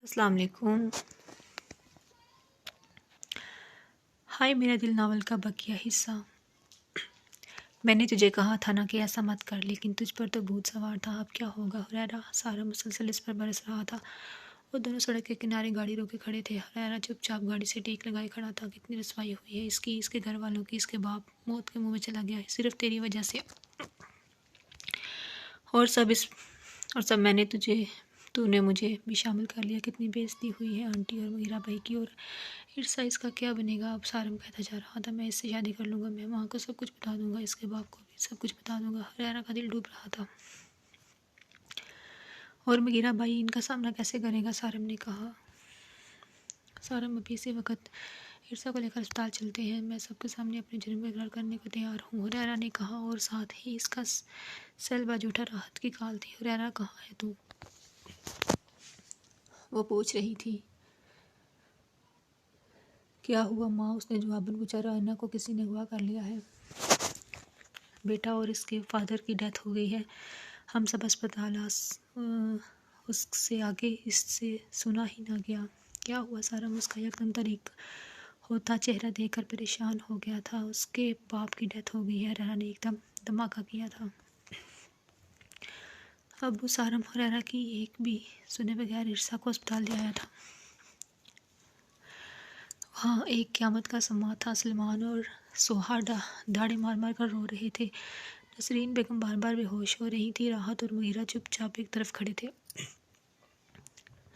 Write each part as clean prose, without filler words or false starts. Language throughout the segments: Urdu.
السلام علیکم۔ ہائے میرا دل ناول کا بقیہ حصہ۔ میں نے تجھے کہا تھا نا کہ ایسا مت کر، لیکن تجھ پر تو بھوت سوار تھا۔ اب کیا ہوگا حریرہ؟ سارا مسلسل اس پر برس رہا تھا۔ وہ دونوں سڑک کے کنارے گاڑی روکے کھڑے تھے۔ حریرہ چپ چاپ گاڑی سے ٹیک لگائے کھڑا تھا۔ کتنی رسوائی ہوئی ہے اس کی، اس کے گھر والوں کی، اس کے باپ موت کے منہ میں چلا گیا ہے صرف تیری وجہ سے۔ اور سب میں نے تو نے مجھے بھی شامل کر لیا۔ کتنی بے عزتی ہوئی ہے آنٹی اور مغیرہ بھائی کی، اور عرصہ اس کا کیا بنے گا؟ اب سارم کہتا جا رہا تھا، میں اس سے شادی کر لوں گا، میں ماں کو سب کچھ بتا دوں گا، اس کے باپ کو بھی سب کچھ بتا دوں گا۔ حریرہ کا دل ڈوب رہا تھا۔ اور مغیرہ بھائی ان کا سامنا کیسے کرے گا؟ سارم نے کہا۔ سارم ابھی اسی وقت عرصہ کو لے کر اسپتال چلتے ہیں، میں سب کے سامنے اپنے جرم کا اقرار کرنے کو تیار ہوں، حریرہ نے کہا، اور ساتھ ہی اس کا سیل باج اٹھا۔ راحت کی کال تھی۔ حریرہ کہاں ہے تو؟ وہ پوچھ رہی تھی۔ کیا ہوا ماں؟ اس نے جواباً پوچھا۔ رائنا کو کسی نے اغوا کر لیا ہے بیٹا، اور اس کے فادر کی ڈیتھ ہو گئی ہے۔ ہم سب اسپتال اس سے آگے اس سے سنا ہی نہ گیا۔ کیا ہوا سارم؟ اس کا یکدم طریق ہوتا چہرہ دیکھ کر پریشان ہو گیا تھا۔ اس کے باپ کی ڈیتھ ہو گئی ہے۔ حریرہ نے ایک دم دھماکہ کیا تھا۔ ابو سارم حریرہ کی ایک بھی سنے بغیر عرصہ کو اسپتال لے آیا تھا۔ وہاں ایک قیامت کا سماں تھا۔ سلمان اور سوہا دھاڑے مار مار کر رو رہے تھے۔ نسرین بیگم بار بار بے ہوش ہو رہی تھی۔ راحت اور مغیرہ چپ چاپ ایک طرف کھڑے تھے۔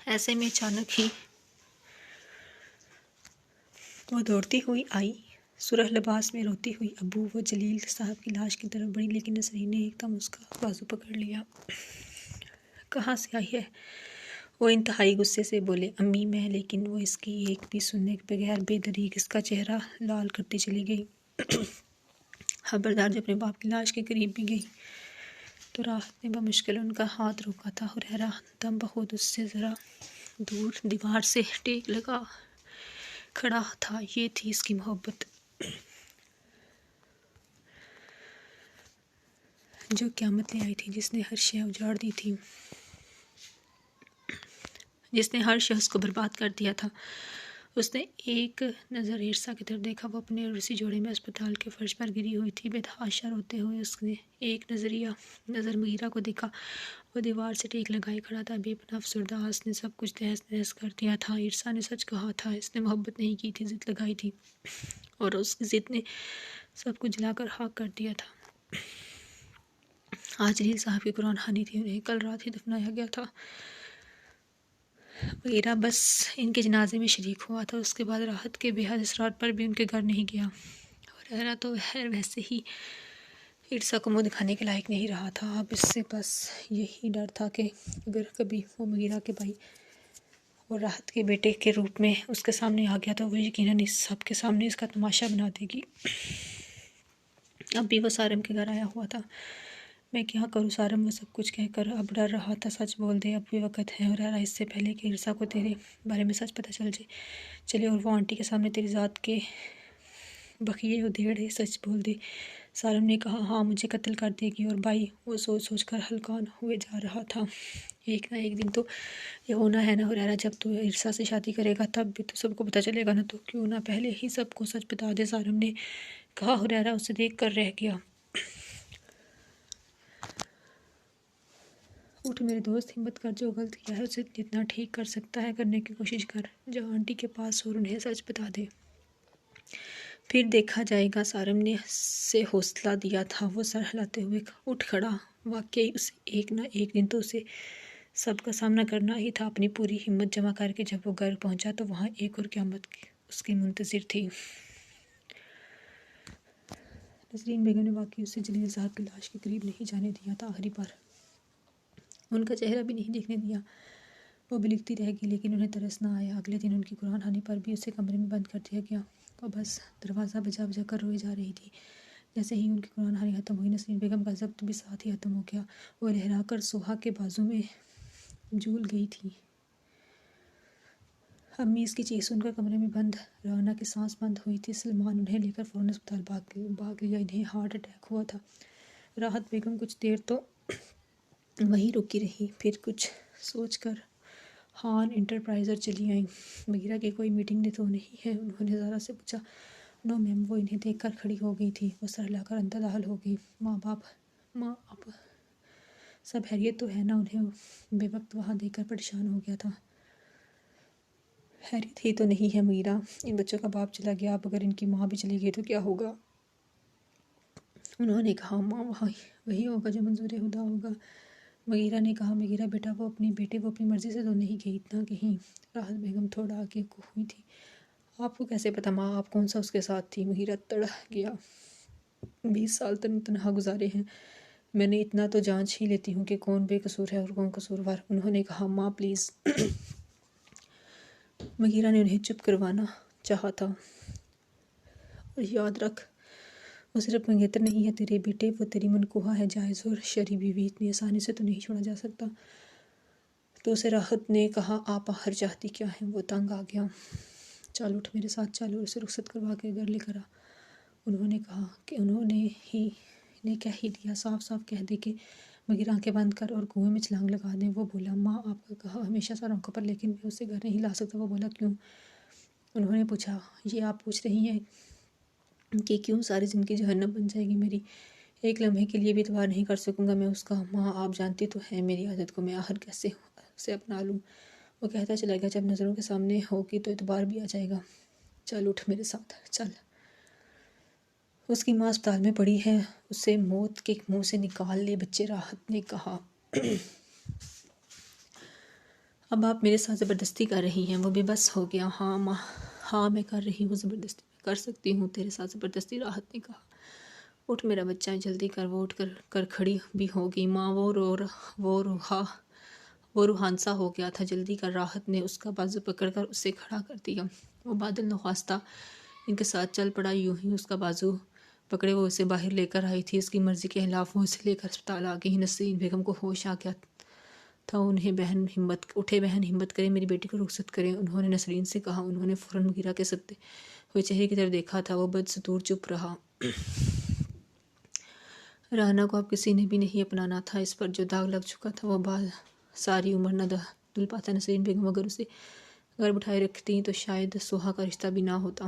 ایسے میں اچانک ہی وہ دوڑتی ہوئی آئی، سرخ لباس میں روتی ہوئی۔ ابو! وہ جلیل صاحب کی لاش کی طرف بڑھی، لیکن نسرین نے ایک دم اس کا بازو پکڑ لیا۔ کہاں سے آئی ہے؟ وہ انتہائی غصے سے بولے۔ امی میں، لیکن وہ اس کی ایک بھی سننے کے بغیر بے دریغ اس کا چہرہ لال کرتی چلی گئی۔ خبردار جب اپنے باپ کی لاش کے قریب بھی گئی تو راحت نے بمشکل ان کا ہاتھ روکا تھا۔ حریرہ دم بخود اس سے ذرا دور دیوار سے ٹیک لگا کھڑا تھا۔ یہ تھی اس کی محبت، جو قیامت لے آئی تھی، جس نے ہر شے اجاڑ دی تھی، جس نے ہر شخص کو برباد کر دیا تھا۔ اس نے ایک نظر عرصہ کی طرف دیکھا۔ وہ اپنے روسی جوڑے میں اسپتال کے فرش پر گری ہوئی تھی، بے تحاشا روتے ہوئے۔ اس نے ایک نظر مغیرہ کو دیکھا۔ وہ دیوار سے ٹیک لگائے کھڑا تھا، بے پناہ افسردہ۔ اس نے سب کچھ تہس نہس کر دیا تھا۔ عرصہ نے سچ کہا تھا، اس نے محبت نہیں کی تھی، ضد لگائی تھی، اور اس کی ضد نے سب کچھ جلا کر خاک کر دیا تھا۔ آج جلیل صاحب کی قرآن خوانی تھی، انہیں کل رات ہی دفنایا گیا تھا۔ مغیرہ بس ان کے جنازے میں شریک ہوا تھا۔ اس کے بعد راحت کے بے حد اصرار پر بھی ان کے گھر نہیں گیا۔ حریرہ تو ویسے ہی عرصہ کو منہ دکھانے کے لائق نہیں رہا تھا۔ اب اس سے بس یہی ڈر تھا کہ اگر کبھی وہ مغیرہ کے بھائی اور راحت کے بیٹے کے روپ میں اس کے سامنے آ گیا تو وہ یقیناً اس سب کے سامنے اس کا تماشا بنا دے گی۔ اب بھی وہ سارم کے گھر آیا ہوا تھا۔ میں کیا کروں سارم؟ وہ سب کچھ کہہ کر اب ڈر رہا تھا۔ سچ بول دے، اب بھی وقت ہے حریرہ، اس سے پہلے کہ عرصہ کو تیرے بارے میں سچ پتہ چلے اور وہ آنٹی کے سامنے تیری ذات کے بخیے ادھیڑے۔ سچ بول دے۔ سارم نے کہا۔ ہاں، مجھے قتل کر دے گی۔ اور بھائی؟ وہ سوچ سوچ کر ہلکان ہوئے جا رہا تھا۔ ایک نہ ایک دن تو یہ ہونا ہے نا حریرہ، جب تو عرصہ سے شادی کرے گا تب بھی تو سب کو پتہ چلے گا نا، تو کیوں نہ پہلے ہی سب کو سچ بتا دے؟ سارم نے کہا۔ حریرہ اسے دیکھ کر رہ گیا۔ اٹھ میرے دوست، ہمت کر، جو غلط کیا ہے اسے جتنا ٹھیک کر سکتا ہے کرنے کی کوشش کر۔ جا آنٹی کے پاس اور انہیں سچ بتا دے، پھر دیکھا جائے گا۔ سارم نے سے حوصلہ دیا تھا۔ وہ سر ہلاتے ہوئے اٹھ کھڑا۔ واقعی اسے ایک نہ ایک دن تو اسے سب کا سامنا کرنا ہی تھا۔ اپنی پوری ہمت جمع کر کے جب وہ گھر پہنچا تو وہاں ایک اور قیامت اس کی منتظر تھی۔ نسرین بیگم نے واقعی اسے جلیل صاحب کی لاش کے قریب نہیں جانے دیا تھا، آخری بار ان کا چہرہ بھی نہیں دیکھنے دیا۔ وہ بلکتی رہ گئی، لیکن انہیں ترس نہ آیا۔ اگلے دن ان کی قرآن خوانی پر بھی اسے کمرے میں بند کر دیا گیا۔ وہ بس دروازہ بجا بجا کر روئے جا رہی تھی۔ جیسے ہی ان کی قرآن خوانی ختم ہوئی، نسرین بیگم کا ضبط بھی ساتھ ہی ختم ہو گیا۔ وہ لہرا کر سوہا کے بازو میں جھول گئی تھی۔ امی اس کی چیخ سن کر کمرے میں بند۔ رعنا کی سانس بند ہوئی تھی۔ سلمان انہیں لے کر فوراً اسپتال بھاگ لیا۔ انہیں ہارٹ اٹیک ہوا تھا۔ راحت بیگم کچھ دیر تو وہیں رکی رہی، پھر کچھ سوچ کر خان انٹرپرائزر چلی آئیں۔ مغیرہ کی کوئی میٹنگ تو نہیں ہے؟ انہوں نے زارا سے پوچھا۔ نو میم، وہ انہیں دیکھ کر کھڑی ہو گئی تھی۔ وہ سر ہلا کر اندھدھال ہو گئی۔ ماں اب سب خیریت تو ہے نا؟ انہیں بے وقت وہاں دیکھ کر پریشان ہو گیا تھا۔ خیریت ہی تو نہیں ہے مغیرہ، ان بچوں کا باپ چلا گیا، اب اگر ان کی ماں بھی چلی گئی تو کیا ہوگا؟ انہوں نے کہا ماں وہی ہوگا جو منظور خدا ہوگا۔ مغیرہ نے کہا مغیرہ بیٹا وہ اپنی مرضی سے تو نہیں گئی اتنا کہیں۔ راحت بیگم تھوڑا آگے ہوئی تھی۔ آپ کو کیسے پتہ ماں؟ آپ کون سا اس کے ساتھ تھی؟ مغیرہ تڑہ گیا۔ 20 سال تنہا گزارے ہیں، میں نے اتنا تو جانچ ہی لیتی ہوں کہ کون بے قصور ہے اور کون قصوروار۔ انہوں نے کہا ماں پلیز۔ مغیرہ نے انہیں چپ کروانا چاہا تھا۔ اور یاد رکھ وہ صرف منگیتر نہیں ہے تیرے بیٹے، وہ تیری منکوہا ہے، جائز اور شرعی بیوی، اتنی آسانی سے تو نہیں چھوڑا جا سکتا۔ تو اسے راحت نے کہا آپ آخر چاہتی کیا ہیں؟ وہ تنگ آ گیا۔ چل اٹھ میرے ساتھ چل اور اسے رخصت کروا کے گھر لے کر آ۔ انہوں نے کہا کہ انہوں نے کہہ ہی دیا، صاف صاف کہہ دے کہ مغیرہ آنکھیں بند کر اور کنویں میں چھلانگ لگا دیں۔ وہ بولا ماں آپ کا کہا ہمیشہ سر آنکھوں پر، لیکن میں اسے گھر نہیں لا سکتا۔ وہ بولا کیوں؟ انہوں نے پوچھا یہ آپ پوچھ رہی ہیں کہ کیوں؟ ساری زندگی جہنم بن جائے گی میری، ایک لمحے کے لیے بھی اعتبار نہیں کر سکوں گا میں اس کا۔ ماں آپ جانتی تو ہیں میری عادت کو، میں آخر کیسے اسے اپنا لوں؟ وہ کہتا چلا گیا جب نظروں کے سامنے ہوگی تو اعتبار بھی آ جائے گا۔ چل اٹھ میرے ساتھ چل۔ اس کی ماں اسپتال میں پڑی ہے، اسے موت کے منہ سے نکال لے بچے، راحت نے کہا۔ اب آپ میرے ساتھ زبردستی کر رہی ہیں۔ وہ بے بس ہو گیا۔ ہاں ماں، ہاں میں کر رہی ہوں زبردستی، میں کر سکتی ہوں تیرے ساتھ زبردستی، راحت نے کہا۔ اٹھ میرا بچہ، جلدی کر۔ وہ اٹھ کر کھڑی بھی ہو گئی۔ ماں وہ روحانسہ ہو گیا تھا، جلدی کر۔ راحت نے اس کا بازو پکڑ کر اسے کھڑا کر دیا۔ وہ بادل نخواستہ ان کے ساتھ چل پڑا، یوں ہی اس کا بازو پکڑے وہ اسے باہر لے کر آئی تھی۔ اس کی مرضی کے خلاف وہ اسے لے کر اسپتال آ گئی۔ نسرین بیگم کو ہوش آ گیا تھا۔ اٹھے بہن، ہمت کریں، میری بیٹی کو رخصت کریں، انہوں نے نسرین سے کہا۔ انہوں نے فوراً مغیرہ کے سکتے ہوئے چہرے کی طرف دیکھا تھا، وہ بدستور چپ رہا۔ رانا کو اب کسی نے بھی نہیں اپنانا تھا، اس پر جو داغ لگ چکا تھا وہ بال ساری عمر نہ دھل پاتا۔ نسرین بیگم اگر اسے گھر بٹھائے رکھتی تو شاید سوہا کا رشتہ بھی نہ ہوتا۔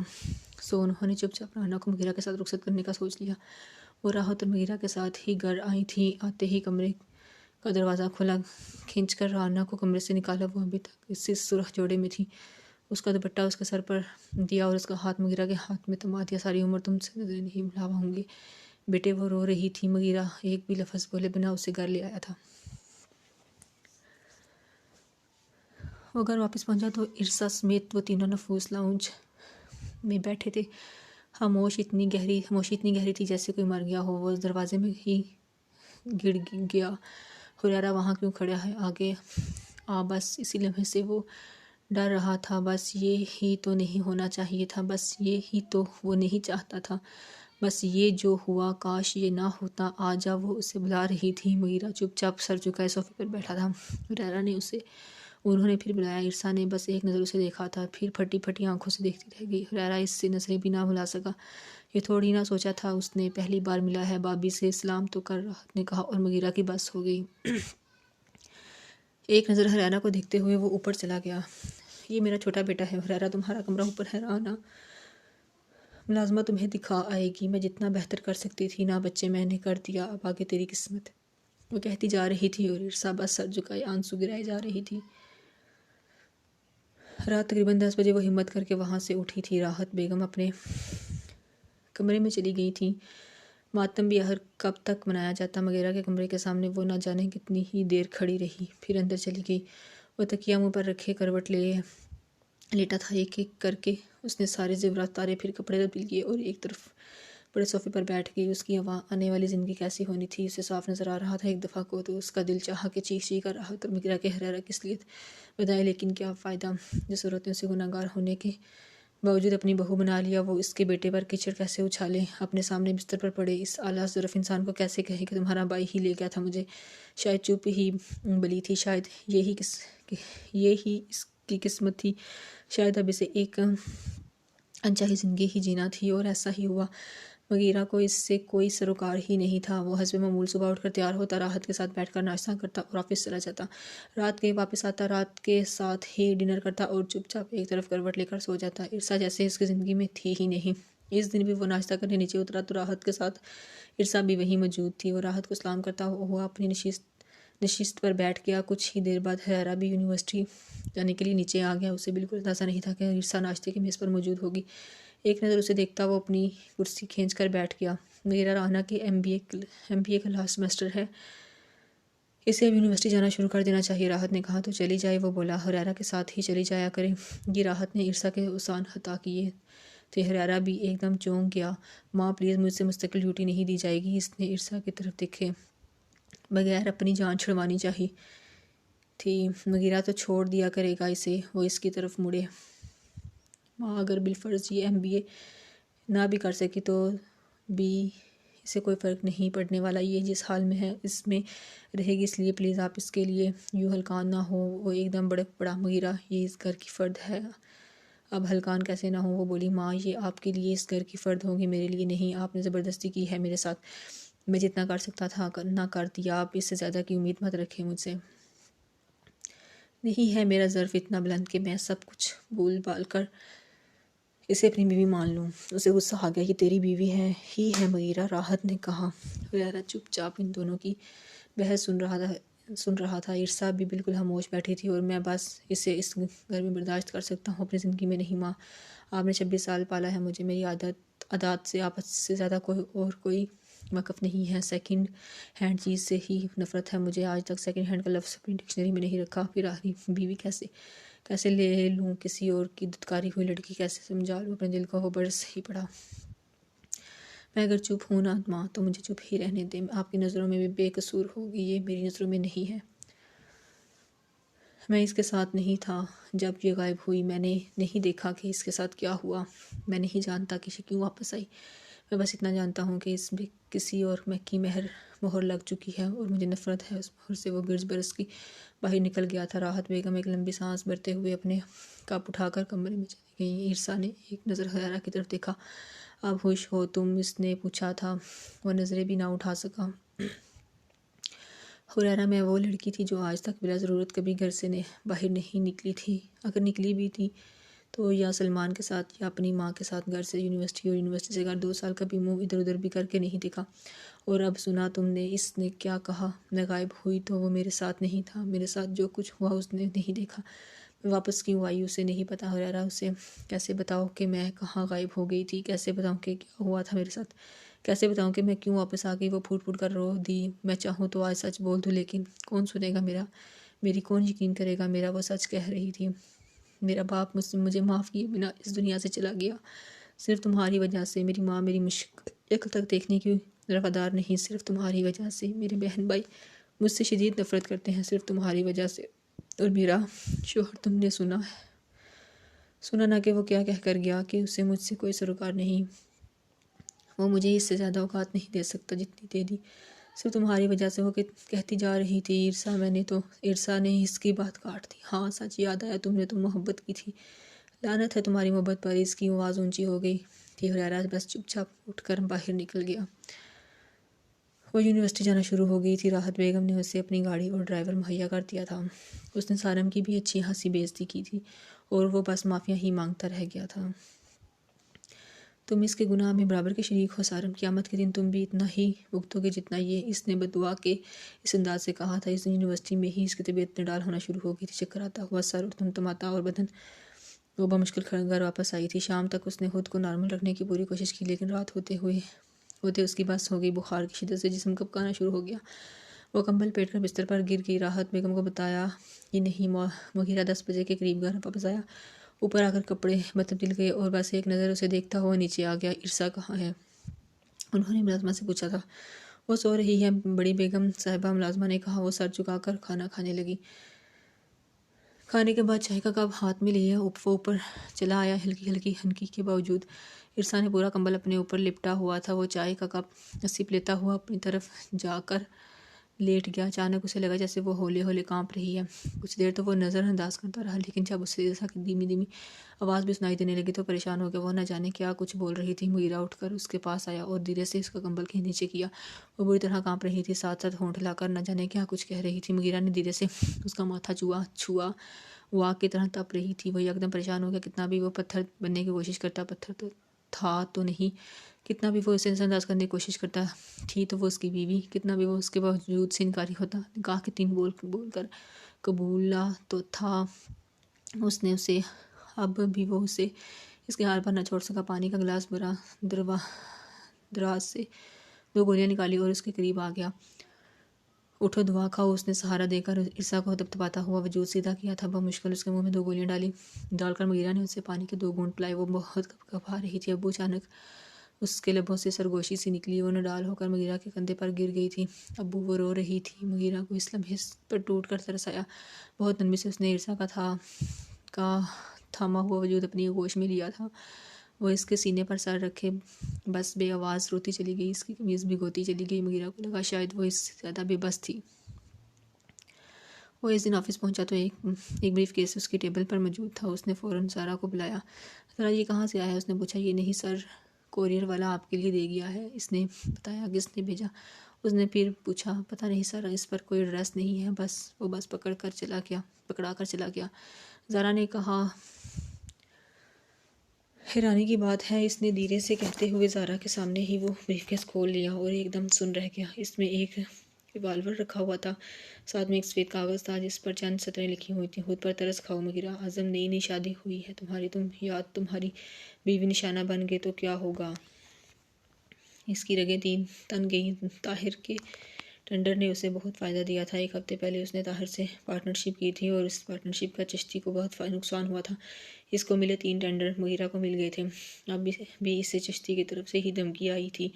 سو انہوں نے چپ چاپ رانا کو مغیرہ کے ساتھ رخصت کرنے کا سوچ لیا۔ وہ راحت اور مغیرہ کے ساتھ ہی گھر آئی تھی۔ آتے ہی کمرے کا دروازہ کھلا، کھینچ کر رانا کو کمرے سے نکالا۔ وہ ابھی تک اسی سرخ جوڑے میں تھی، اس کا دوپٹہ اس کے سر پر دیا اور اس کا ہاتھ مغیرہ کے ہاتھ میں تھما دیا۔ ساری عمر تم سے نظریں نہیں ملاوا ہوں گے بیٹے۔ وہ رو رہی تھی۔ مغیرہ ایک بھی لفظ بولے بنا اسے گھر لے آیا تھا۔ وہ گھر واپس پہنچا تو ارسا سمیت وہ تینوں نفوس لاؤنج میں بیٹھے تھے۔ خاموشی اتنی گہری تھی جیسے کوئی مر گیا ہو۔ وہ اس دروازے میں ہی گڑ گیا۔ حریرہ وہاں کیوں کھڑا ہے؟ آگے آ۔ بس اسی لمحے سے وہ ڈر رہا تھا۔ بس یہ ہی تو نہیں ہونا چاہیے تھا، بس یہ ہی تو وہ نہیں چاہتا تھا، بس یہ جو ہوا کاش یہ نہ ہوتا۔ آ جا، وہ اسے بلا رہی تھی۔ مغیرہ چپ چاپ سر جھکائے صوفے پر بیٹھا تھا۔ حریرہ نے اسے انہوں نے پھر بلایا۔ ارسا نے بس ایک نظر اسے دیکھا تھا، پھر پھٹی پھٹی آنکھوں سے دیکھتی رہ گئی۔ حریرہ اس سے نظریں بھی نہ بھلا سکا۔ یہ تھوڑی نہ سوچا تھا اس نے پہلی بار ملا ہے۔ بھابھی سے سلام تو کر، راحت نے کہا، اور مغیرہ کی بس ہو گئی۔ ایک نظر حریرہ کو دیکھتے ہوئے وہ اوپر چلا گیا۔ یہ میرا چھوٹا بیٹا ہے حریرہ، تمہارا کمرہ اوپر ہے۔ رانا ملازمہ تمہیں دکھا آئے گی، میں جتنا بہتر کر سکتی تھی نا بچے میں نے کر دیا، اب آگے تیری قسمت، وہ کہتی جا رہی تھی اور ارسا بس سر جھکائے آنسو گرائے جا رہی تھی۔ رات تقریباً 10 بجے وہ ہمت کر کے وہاں سے اٹھی تھی۔ راحت بیگم اپنے کمرے میں چلی گئی تھیں۔ ماتم بھی آخر کب تک منایا جاتا؟ مغیرہ کے کمرے کے سامنے وہ نہ جانے کتنی ہی دیر کھڑی رہی، پھر اندر چلی گئی۔ وہ تکیہ منہ پر رکھے کروٹ لیٹا تھا۔ ایک ایک کر کے اس نے سارے زیورات اتارے، پھر کپڑے تبدیل کیے اور ایک طرف بڑے صوفے پر بیٹھ گئی۔ اس کی آنے والی زندگی کیسی ہونی تھی اسے صاف نظر آ رہا تھا۔ ایک دفعہ کو تو اس کا دل چاہا کہ چیخ کر راحت اور مغیرہ کے حریرہ کس لیے بدائے، لیکن کیا فائدہ؟ جس عورت نے اسے گناہگار ہونے کے باوجود اپنی بہو بنا لیا، وہ اس کے بیٹے پر کیچڑ کیسے اچھالے؟ اپنے سامنے بستر پر پڑے اس اعلیٰ ظرف انسان کو کیسے کہے کہ تمہارا بھائی ہی لے گیا تھا مجھے؟ شاید چپ ہی بلی تھی، شاید یہی اس کی قسمت تھی، شاید اب اسے ایک انچاہی زندگی ہی جینا تھی، اور ایسا ہی ہوا۔ مغیرہ کو اس سے کوئی سروکار ہی نہیں تھا۔ وہ حسب معمول صبح اٹھ کر تیار ہوتا، راحت کے ساتھ بیٹھ کر ناشتہ کرتا اور آفس چلا جاتا۔ رات کے واپس آتا، رات کے ساتھ ہی ڈنر کرتا اور چپ چاپ ایک طرف کروٹ لے کر سو جاتا۔ عرصہ جیسے اس کی زندگی میں تھی ہی نہیں۔ اس دن بھی وہ ناشتہ کرنے نیچے اترا تو راحت کے ساتھ عرصہ بھی وہیں موجود تھی۔ وہ راحت کو سلام کرتا ہوا اپنی نشست پر بیٹھ گیا۔ کچھ ہی دیر بعد حیرہ بھی یونیورسٹی جانے کے لیے نیچے آ گیا۔ اسے بالکل اندازہ نہیں تھا کہ عرصہ ناشتے کی میز پر موجود ہوگی۔ ایک نظر اسے دیکھتا وہ اپنی کرسی کھینچ کر بیٹھ گیا۔ مغیرہ راہنہ کی ایم بی اے کا لاسٹ سیمسٹر ہے، اسے اب یونیورسٹی جانا شروع کر دینا چاہیے۔ راحت نے کہا تو چلی جائے۔ وہ بولا حریرہ کے ساتھ ہی چلی جایا کرے گی۔ راحت نے عرصہ کے احسان عطا کیے تھے۔ حریرہ بھی ایک دم چونک گیا۔ ماں پلیز مجھ سے مستقل ڈیوٹی نہیں دی جائے گی؟ اس نے عرصہ کی طرف دیکھے بغیر اپنی جان چھڑوانی چاہی تھی۔ مغیرہ تو چھوڑ دیا کرے گا اسے۔ وہ اس کی طرف مڑے۔ ماں اگر بالفرض یہ ایم بی اے نہ بھی کر سکی تو بھی اسے کوئی فرق نہیں پڑنے والا۔ یہ جس حال میں ہے اس میں رہے گی، اس لیے پلیز آپ اس کے لیے یوں ہلکان نہ ہو۔ وہ ایک دم بڑک پڑا۔ مغیرہ یہ اس گھر کی فرد ہے، اب ہلکان کیسے نہ ہو؟ وہ بولی ماں یہ آپ کے لیے اس گھر کی فرد ہوگی، میرے لیے نہیں۔ آپ نے زبردستی کی ہے میرے ساتھ، میں جتنا کر سکتا تھا نہ کر دیا۔ آپ اس سے زیادہ کی امید مت رکھیں مجھ سے۔ نہیں ہے میرا ظرف اتنا بلند کہ میں سب کچھ بھول بھال کر اسے اپنی بیوی مان لوں۔ اسے غصہ آ گیا، یہ تیری بیوی ہی ہے مغیرہ، راحت نے کہا۔ حریرہ چپ چاپ ان دونوں کی بحث سن رہا تھا۔ عرصہ بھی بالکل خاموش بیٹھی تھی۔ اور میں بس اسے اس گھر میں برداشت کر سکتا ہوں، اپنی زندگی میں نہیں۔ ماں آپ نے 26 سال پالا ہے مجھے، میری عادات سے آپ سے زیادہ کوئی واقف نہیں ہے۔ سیکنڈ ہینڈ چیز سے ہی نفرت ہے مجھے۔ آج تک سیکنڈ ہینڈ کا لفظ اپنی ڈکشنری میں نہیں رکھا۔ پھر آخری بیوی کیسے لے لوں؟ کسی اور کی دھتکاری ہوئی لڑکی کیسے سمجھا لوں اپنے دل کو؟ وہ برس ہی پڑا۔ میں اگر چپ ہوں نا ماں تو مجھے چپ ہی رہنے دیں۔ آپ کی نظروں میں بھی بے قصور ہوگی، یہ میری نظروں میں نہیں ہے۔ میں اس کے ساتھ نہیں تھا جب یہ غائب ہوئی، میں نے نہیں دیکھا کہ اس کے ساتھ کیا ہوا۔ میں نہیں جانتا کہ یہ کیوں واپس آئی۔ میں بس اتنا جانتا ہوں کہ اس میں کسی اور کی مہر لگ چکی ہے اور مجھے نفرت ہے اس مہر سے۔ وہ گرج برس کی باہر نکل گیا تھا۔ راحت بیگم ایک لمبی سانس بھرتے ہوئے اپنے کپ اٹھا کر کمرے میں چلی گئیں۔ عرصہ نے ایک نظر حریرہ کی طرف دیکھا۔ اب خوش ہو تم؟ اس نے پوچھا تھا۔ وہ نظریں بھی نہ اٹھا سکا۔ حریرہ میں وہ لڑکی تھی جو آج تک بلا ضرورت کبھی گھر سے باہر نہیں نکلی تھی۔ اگر نکلی بھی تھی تو یا سلمان کے ساتھ یا اپنی ماں کے ساتھ، گھر سے یونیورسٹی اور یونیورسٹی سے گھر 2 سال کبھی منہ ادھر ادھر بھی کر کے نہیں دیکھا۔ اور اب سنا تم نے اس نے کیا کہا؟ میں غائب ہوئی تو وہ میرے ساتھ نہیں تھا، میرے ساتھ جو کچھ ہوا اس نے نہیں دیکھا۔ میں واپس کیوں آئی اسے نہیں پتا۔ حریرہ اسے کیسے بتاؤں کہ میں کہاں غائب ہو گئی تھی؟ کیسے بتاؤں کہ کیا ہوا تھا میرے ساتھ؟ کیسے بتاؤں کہ میں کیوں واپس آ گئی؟ وہ پھوٹ پھوٹ کر رو دی۔ میں چاہوں تو آج سچ بول دوں، لیکن کون سنے گا میری کون یقین کرے گا میرا؟ وہ سچ کہہ رہی تھی۔ میرا باپ مجھے معاف کیے بنا اس دنیا سے چلا گیا، صرف تمہاری وجہ سے۔ میری ماں میری شکل تک دیکھنے کی روادار نہیں، صرف تمہاری وجہ سے۔ میرے بہن بھائی مجھ سے شدید نفرت کرتے ہیں، صرف تمہاری وجہ سے۔ اور میرا شوہر تم نے سنا نہ کہ وہ کیا کہہ کر گیا کہ اسے مجھ سے کوئی سروکار نہیں، وہ مجھے اس سے زیادہ اوقات نہیں دے سکتا جتنی دے دی، صرف تمہاری وجہ سے۔ وہ کہتی جا رہی تھی عرصہ نے اس کی بات کاٹ دی۔ ہاں سچ یاد آیا، تم نے محبت کی تھی، لعنت ہے تمہاری محبت پر۔ اس کی آواز اونچی ہو گئی تھی۔ حریرہ بس چپ چاپ اٹھ کر باہر نکل گیا۔ وہ یونیورسٹی جانا شروع ہو گئی تھی۔ راحت بیگم نے اسے اپنی گاڑی اور ڈرائیور مہیا کر دیا تھا۔ اس نے سارم کی بھی اچھی خاصی بے عزتی کی تھی اور وہ بس معافیاں ہی مانگتا رہ گیا تھا۔ تم اس کے گناہ میں برابر کے شریک ہو سارم، قیامت کے دن تم بھی اتنا ہی بھگتو گے جتنا یہ۔ اس نے بددعا کے اس انداز سے کہا تھا۔ اس دن یونیورسٹی میں ہی اس کی طبیعت نڈال ہونا شروع ہو گئی تھی۔ چکر آتا ہوا سر اور تمتماتا اور بدن وہ بمشکل گھر واپس آئی تھی۔ شام تک اس نے خود کو نارمل رکھنے کی پوری کوشش کی، لیکن رات ہوتے اس کی بس ہو گئی۔ بخار کی شدت سے جسم کپکانا شروع ہو گیا۔ وہ کمبل پیٹ کر بستر پر گر گئی۔ راحت بیگم کو بتایا ہی نہیں۔ مغیرہ 10 بجے کے قریب گھر واپس آیا۔ اوپر آ کر کپڑے متبدل گئے اور بس ایک نظر اسے دیکھتا ہوا نیچے آ گیا۔ عرصہ کہاں ہے؟ انہوں نے ملازمہ سے پوچھا تھا۔ وہ سو رہی ہے بڑی بیگم صاحبہ، ملازمہ نے کہا۔ وہ سر جھکا کر کھانا کھانے لگی۔ کھانے کے بعد چائے کا کپ ہاتھ میں لیے وہ اوپر چلا آیا، ہلکی ہلکی ہنکی کے باوجود۔ عرصہ نے پورا کمبل اپنے اوپر لپٹا ہوا تھا۔ وہ چائے کا کپ سپ لیتا ہوا اپنی طرف جا کر لیٹ گیا۔ اچانک اسے لگا جیسے وہ ہولے ہولے کانپ رہی ہے۔ کچھ دیر تو وہ نظر انداز کرتا رہا، لیکن جب اسے جیسا کہ دھیمی دھیمی آواز بھی سنائی دینے لگی تو پریشان ہو گیا۔ وہ نہ جانے کیا کچھ بول رہی تھی۔ مغیرہ اٹھ کر اس کے پاس آیا اور دھیرے سے اس کا کمبل کے نیچے کیا۔ وہ بری طرح کانپ رہی تھی، ساتھ ساتھ ہونٹ ہلا کر نہ جانے کیا کچھ کہہ رہی تھی۔ مغیرہ نے دھیرے سے اس کا ماتھا چھوا، وہ آگ کی طرح تپ رہی تھی۔ وہ یکدم پریشان ہو گیا۔ کتنا بھی وہ پتھر بننے کی کوشش کرتا، پتھر تو تھا تو نہیں، کتنا بھی وہ اسے نظر انداز کرنے کی کوشش کرتا، تھی تو وہ اس کی بیوی، کتنا بھی وہ اس کے باوجود سے انکاری ہوتا، نکاح کے 3 بول کر قبولا تو تھا اس نے اسے، اب بھی وہ اسے اس کے حال پر نہ چھوڑ سکا۔ پانی کا گلاس بھرا، دراز سے 2 گولیاں نکالی اور اس کے قریب آ گیا۔ اٹھو دعا کھاؤ، اس نے سہارا دے کر عرصہ کو تپتپاتا ہوا وجود سیدھا کیا تھا۔ بمشکل اس کے منہ میں 2 گولیاں ڈال کر مغیرہ نے اسے پانی کے 2 گھونٹ پلائے۔ وہ بہت کپا رہی تھی۔ ابو اچانک اس کے لبوں سے سرگوشی سی نکلی، وہ نڈال ہو کر مغیرہ کے کندھے پر گر گئی تھی۔ ابو، وہ رو رہی تھی۔ مغیرہ کو اس لمحے پر ٹوٹ کر ترس آیا۔ بہت نرمی سے اس نے عرصہ کا تھاما ہوا وجود اپنی آغوش میں لیا تھا۔ وہ اس کے سینے پر سر رکھے بس بے آواز روتی چلی گئی، اس کی قمیض بھگوتی چلی گئی۔ مغیرہ کو لگا شاید وہ اس سے زیادہ بے بس تھی۔ وہ اس دن آفس پہنچا تو ایک بریف کیس اس کی ٹیبل پر موجود تھا۔ اس نے فوراً زارا کو بلایا۔ ذرا یہ کہاں سے آیا ہے؟ اس نے پوچھا۔ یہ نہیں سر، کورئیر والا آپ کے لیے دے گیا ہے۔ اس نے بتایا۔ کس نے بھیجا؟ اس نے پھر پوچھا۔ پتہ نہیں سر، اس پر کوئی ایڈریس نہیں ہے، وہ بس پکڑا کر چلا گیا۔ زارا نے کہا۔ حیرانی کی بات ہے، اس نے دھیرے سے کہتے ہوئے زارا کے سامنے ہی وہ بریف کیس کھول لیا اور ایک دم سن رہ گیا۔ اس میں ایک ریوالور رکھا ہوا تھا، ساتھ میں ایک سفید کاغذ تھا جس پر چند سطریں لکھی ہوئی تھیں۔ خود پر ترس کھاؤ مغیرہ اعظم، نئی شادی ہوئی ہے تمہاری بیوی نشانہ بن گئے تو کیا ہوگا؟ اس کی رگیں تن گئیں۔ طاہر کے ٹینڈر نے اسے بہت فائدہ دیا تھا۔ 1 ہفتے پہلے اس نے طاہر سے پارٹنرشپ کی تھی اور اس پارٹنرشپ کا چشتی کو بہت نقصان ہوا تھا۔ اس کو ملے 3 ٹینڈر مغیرہ کو مل گئے تھے۔ اب بھی اسے چشتی کی طرف سے ہی دھمکی آئی تھی۔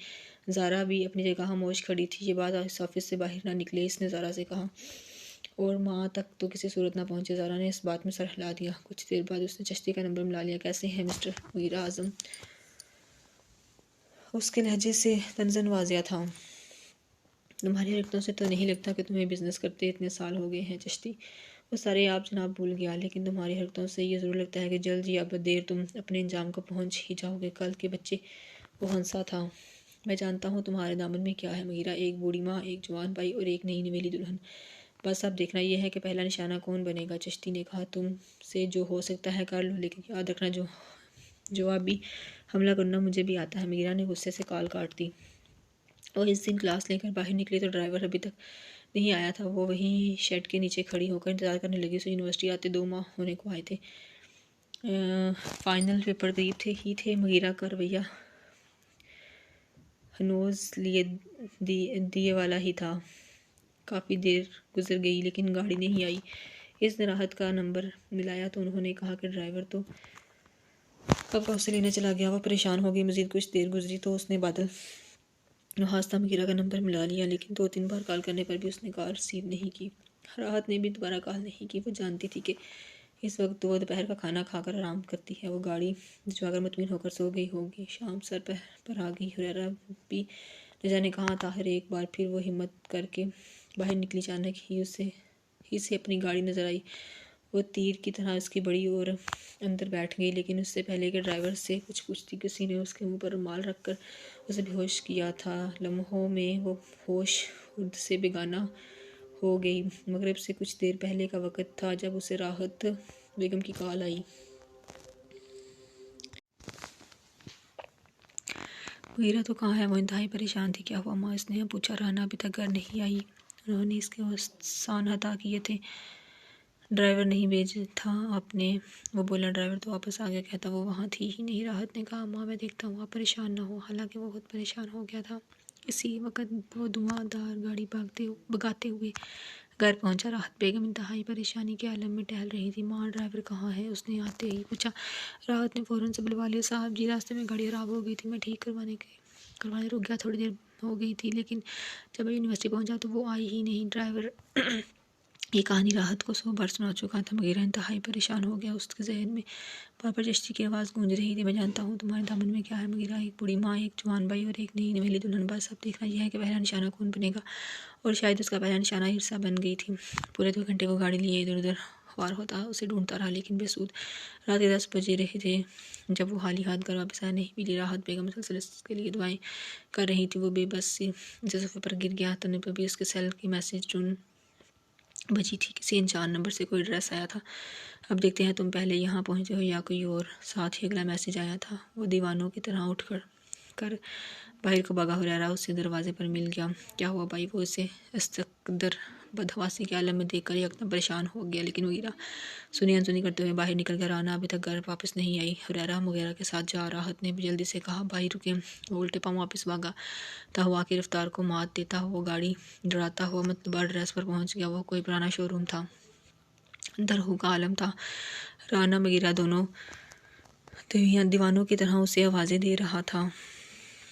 زارا بھی اپنی جگہ خاموش کھڑی تھی۔ یہ بات اس آفس سے باہر نہ نکلے، اس نے زارا سے کہا، اور ماں تک تو کسی صورت نہ پہنچے۔ زارا نے اس بات میں سر ہلا دیا۔ کچھ دیر بعد اس نے چشتی کا نمبر ملا لیا۔ کیسے ہیں مسٹر مغیرہ اعظم؟ اس کے لہجے سے طنزاً واضح تھا۔ تمہاری حرکتوں سے تو نہیں لگتا کہ تمہیں بزنس کرتے اتنے سال ہو گئے ہیں چشتی۔ وہ سارے آپ جناب بھول گیا، لیکن تمہاری حرکتوں سے یہ ضرور لگتا ہے کہ جلد یا دیر تم اپنے انجام کو پہنچ ہی جاؤ گے۔ کل کے بچے وہ ہنسا تھا۔ میں جانتا ہوں تمہارے دامن میں کیا ہے مغیرہ، ایک بوڑھی ماں، ایک جوان بھائی اور ایک نئی نویلی دلہن۔ بس اب دیکھنا یہ ہے کہ پہلا نشانہ کون بنے گا۔ چشتی نے کہا، تم سے جو ہو سکتا ہے کر لو، لیکن یاد رکھنا جوابی حملہ کرنا مجھے بھی آتا ہے۔ مغیرہ نے غصے سے کال کاٹ دی۔ وہ اس دن کلاس لے کر باہر نکلی تو ڈرائیور ابھی تک نہیں آیا تھا۔ وہ وہیں شیڈ کے نیچے کھڑی ہو کر انتظار کرنے لگی۔ اسے یونیورسٹی آتے 2 ماہ ہونے کو آئے تھے۔ فائنل پیپر قریب ہی تھے۔ مغیرہ کا رویہ ہنوز دیے والا ہی تھا۔ کافی دیر گزر گئی لیکن گاڑی نہیں آئی۔ اس نے راحت کا نمبر ملایا تو انہوں نے کہا کہ ڈرائیور تو کب کا اسے لینے چلا گیا۔ وہ پریشان ہو گئی۔ مزید کچھ دیر گزری تو اس نے بادل نحاستہ مغیرہ کا نمبر ملا لیا، لیکن 2-3 بار کال کرنے پر بھی اس نے کال ریسیو نہیں کی۔ راحت نے بھی دوبارہ کال نہیں کی۔ وہ جانتی تھی کہ اس وقت وہ دوپہر کا کھانا کھا کر آرام کرتی ہے۔ وہ گاڑی بھجوا کر مطمئن ہو کر سو گئی ہوگی۔ شام سر پر آ گئی۔ حریرہ بھی نہ جانے کہاں۔ طاہر ایک بار پھر وہ ہمت کر کے باہر نکلی۔ اچانک ہی سے اپنی گاڑی نظر آئی۔ وہ تیر کی طرح اس کی بڑی اور اندر بیٹھ گئی، لیکن اس سے پہلے کہ ڈرائیور سے کچھ پوچھتی کسی نے اس کے منہ پر رومال رکھ کر اسے بے ہوش کیا تھا۔ لمحوں میں وہ ہوش خود سے بیگانہ ہو گئی۔ مغرب سے کچھ دیر پہلے کا وقت تھا جب اسے راحت بیگم کی کال آئی۔ مغیرہ تو کہاں ہے؟ وہ انتہائی پریشان تھی۔ کیا ہوا ماں؟ اس نے پوچھا۔ رانا ابھی تک گھر نہیں آئی۔ انہوں نے اس کے احسان عطا کیے تھے۔ ڈرائیور نہیں بھیجا تھا آپ نے؟ وہ بولا۔ ڈرائیور تو واپس آ گیا، کہتا وہ وہاں تھی ہی نہیں۔ راحت نے کہا، ماں میں دیکھتا ہوں، آپ پریشان نہ ہو۔ حالانکہ وہ بہت پریشان ہو گیا تھا۔ اسی وقت وہ دھواں دار گاڑی بھگاتے ہوئے گھر پہنچا۔ راحت بیگم انتہائی پریشانی کے عالم میں ٹہل رہی تھی۔ ماں ڈرائیور کہاں ہے؟ اس نے آتے ہی پوچھا۔ راحت نے فوراً سے بلوا لیا۔ صاحب جی، راستے میں گاڑی خراب ہو گئی تھی، میں ٹھیک کروانے رک گیا، تھوڑی دیر ہو گئی تھی، لیکن جب میں یونیورسٹی پہنچا تو وہ آئی ہی نہیں۔ ڈرائیور یہ کہانی راحت کو 100 بار سنا چکا تھا۔ مغیرہ انتہائی پریشان ہو گیا۔ اس کے ذہن میں بار بار چشتی کی آواز گونج رہی تھی، میں جانتا ہوں تمہارے دامن میں کیا ہے مغیرہ، ایک بوڑھی ماں، ایک جوان بھائی اور ایک نئی نویلی دلہن۔ بس اب دیکھنا یہ ہے کہ پہلا نشانہ کون بنے گا۔ اور شاید اس کا پہلا نشانہ عرصہ بن گئی تھی۔ پورے 2 گھنٹے وہ گاڑی لیے ادھر ادھر خوار ہوتا اسے ڈھونڈتا رہا، لیکن بے سود۔ رات کے 10 بجے رہے تھے جب وہ خالی ہاتھ گھر واپس آیا۔ نہیں ملی راحت بیگم مسلسل اس کے لیے دعائیں کر رہی تھی۔ وہ بے بس سے صفحے پر گر گیا۔ تنے پر بھی اس کے سیل کی میسج ٹون بجی تھی۔ کسی انجان نمبر سے کوئی ایڈریس آیا تھا۔ اب دیکھتے ہیں تم پہلے یہاں پہنچے ہو یا کوئی اور۔ ساتھ ہی اگلا میسج آیا تھا۔ وہ دیوانوں کی طرح اٹھ کر باہر کو بھاگا۔ ہریرہ اسے دروازے پر مل گیا۔ کیا ہوا بھائی؟ وہ اسے استقدر بدحواسی کے عالم میں دیکھ کر یکدم پریشان ہو گیا، لیکن مغیرہ سنی انسنی کرتے ہوئے باہر نکل گیا۔ رانا ابھی تک گھر واپس نہیں آئی۔ ہریرہ مغیرہ کے ساتھ جا۔ راحت نے جلدی سے کہا بھائی رکیں۔ وہ الٹے پاؤں واپس بھاگتا ہوا کی رفتار کو مات دیتا ہوا گاڑی ڈراتا ہوا مطلوبہ ایڈریس پر پہنچ گیا۔ وہ کوئی پرانا شو روم تھا، درہو کا عالم تھا۔ رانا مغیرہ دونوں دیوانوں کی طرح اسے آوازیں دے رہا تھا۔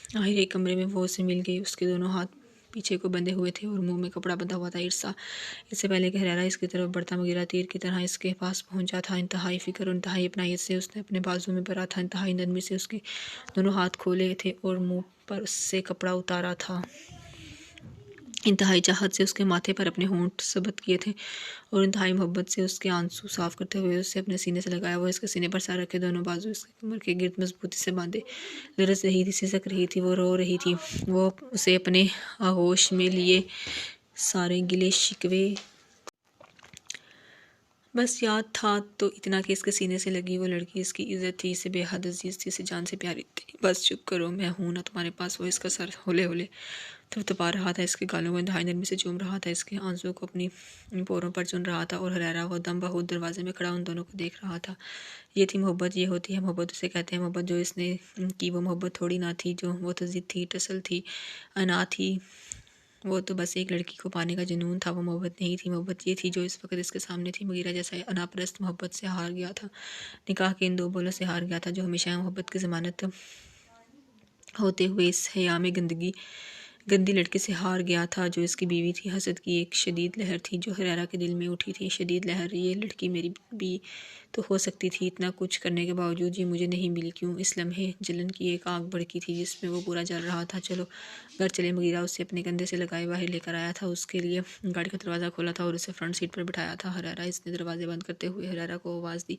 آخر ایک کمرے میں وہ اسے مل گئی۔ اس کے دونوں ہاتھ پیچھے کو بندھے ہوئے تھے اور منہ میں کپڑا بندھا ہوا تھا۔ عرصہ اس سے پہلے کہ ہریرہ اس کی طرف بڑھتا مغیرہ تیر کی طرح اس کے پاس پہنچا تھا۔ انتہائی فکر اور انتہائی اپنائیت سے اس نے اپنے بازو میں بھرا تھا، انتہائی نرمی سے اس کے دونوں ہاتھ کھولے تھے اور منہ پر اس سے کپڑا اتارا تھا۔ انتہائی چاہت سے اس کے ماتھے پر اپنے ہونٹ ثبت کیے تھے اور انتہائی محبت سے اس کے آنسو صاف کرتے ہوئے اسے اپنے سینے سے لگایا۔ وہ اس کے سینے پر سر رکھے، دونوں بازو اس کے کمر کے گرد مضبوطی سے باندھے، لرز رہی تھی، سسک رہی تھی، وہ رو رہی تھی۔ وہ اسے اپنے آغوش میں لیے سارے گلے شکوے بس یاد تھا تو اتنا کہ اس کے سینے سے لگی وہ لڑکی اس کی عزت تھی، اسے بے حد عزیز تھی، اسے جان سے پیاری تھی۔ بس چپ کرو، میں ہوں نا تمہارے پاس۔ وہ اس کا سر ہولے ہولے تھپتھپا رہا تھا، اس کے گالوں کو انتہائی نرمی سے چوم رہا تھا، اس کے آنسوؤں کو اپنی پوروں پر چن رہا تھا۔ اور ہریرہ وہ دم بہت دروازے میں کھڑا ان دونوں کو دیکھ رہا تھا۔ یہ تھی محبت، یہ ہوتی ہے محبت، اسے کہتے ہیں محبت۔ جو اس نے کی وہ محبت تھوڑی نہ تھی، جو وہ تو ضد تھی، ٹسل تھی، انا تھی۔ وہ تو بس ایک لڑکی کو پانے کا جنون تھا، وہ محبت نہیں تھی۔ محبت یہ تھی جو اس وقت اس کے سامنے تھی۔ مغیرہ جیسا انا پرست محبت سے ہار گیا تھا، نکاح کے ان 2 بولوں سے ہار گیا تھا جو ہمیشہ محبت کی ضمانت ہوتے ہوئے اس حیا میں گندی لڑکی سے ہار گیا تھا جو اس کی بیوی تھی۔ حسد کی ایک شدید لہر تھی جو ہریرہ کے دل میں اٹھی تھی، شدید لہر۔ یہ لڑکی میری بھی تو ہو سکتی تھی، اتنا کچھ کرنے کے باوجود یہ مجھے نہیں ملی کیوں؟ اس لمحے جلن کی ایک آگ بھڑکی تھی جس میں وہ پورا جل رہا تھا۔ چلو گھر چلے۔ مغیرہ اسے اپنے کندھے سے لگائے باہر لے کر آیا تھا، اس کے لیے گاڑی کا دروازہ کھولا تھا اور اسے فرنٹ سیٹ پر بٹھایا تھا۔ ہریرہ اس نے دروازے بند کرتے ہوئے ہریرہ کو آواز دی۔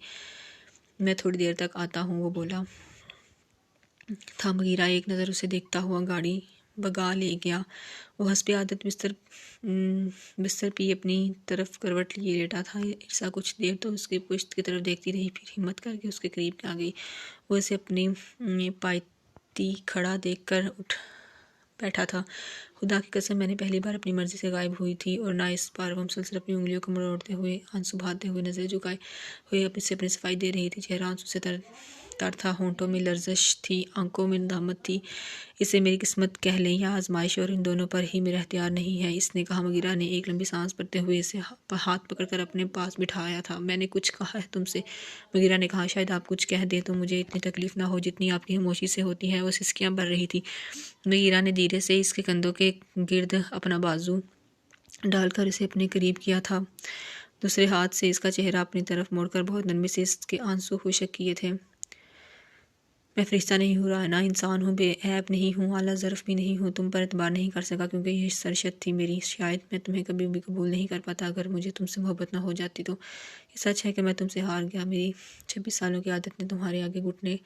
میں تھوڑی دیر تک آتا ہوں، وہ بولا تھا۔ مغیرہ ایک نظر اسے دیکھتا ہوا گاڑی بگا لے گیا۔ وہ حسب عادت بستر پی اپنی طرف کروٹ لیے لیٹا تھا۔ عرصہ کچھ دیر تو اس کی پشت کی طرف دیکھتی رہی، پھر ہمت کر کے اس کے قریب آ گئی۔ وہ اسے اپنی پایتی کھڑا دیکھ کر اٹھ بیٹھا تھا۔ خدا کی قسم، میں نے پہلی بار اپنی مرضی سے غائب ہوئی تھی اور نہ اس بار۔ وہ مسلسل اپنی انگلیوں کو مروڑتے ہوئے، آنسو بہاتے ہوئے، نظریں جھکائے ہوئے اپنی صفائی دے رہی تھی۔ چہرہ آنسو سے تر تھا، ہونٹوں میں لرزش تھی، آنکھوں میں ندامت تھی۔ اسے میری قسمت کہہ لیں یا آزمائش، اور ان دونوں پر ہی میرا اختیار نہیں ہے، اس نے کہا۔ مغیرہ نے ایک لمبی سانس بھرتے ہوئے اسے ہاتھ پکڑ کر اپنے پاس بٹھایا تھا۔ میں نے کچھ کہا ہے تم سے؟ مغیرہ نے کہا۔ شاید آپ کچھ کہہ دیں تو مجھے اتنی تکلیف نہ ہو جتنی آپ کی خاموشی سے ہوتی ہے۔ وہ سسکیاں بھر رہی تھی۔ مغیرہ نے دھیرے سے اس کے کندھوں کے گرد اپنا بازو ڈال کر اسے اپنے قریب کیا تھا، دوسرے ہاتھ سے اس کا چہرہ اپنی طرف موڑ کر بہت نرمی سے اس کے آنسو خشک کیے تھے۔ میں فرشتہ نہیں ہوں رانا، انسان ہوں، بے عیب نہیں ہوں، اعلیٰ ظرف بھی نہیں ہوں۔ تم پر اعتبار نہیں کر سکا کیونکہ یہ سرشت تھی میری۔ شاید میں تمہیں کبھی بھی قبول نہیں کر پاتا اگر مجھے تم سے محبت نہ ہو جاتی تو۔ یہ سچ ہے کہ میں تم سے ہار گیا۔ میری 26 سالوں کی عادت نے تمہارے آگے گھٹنے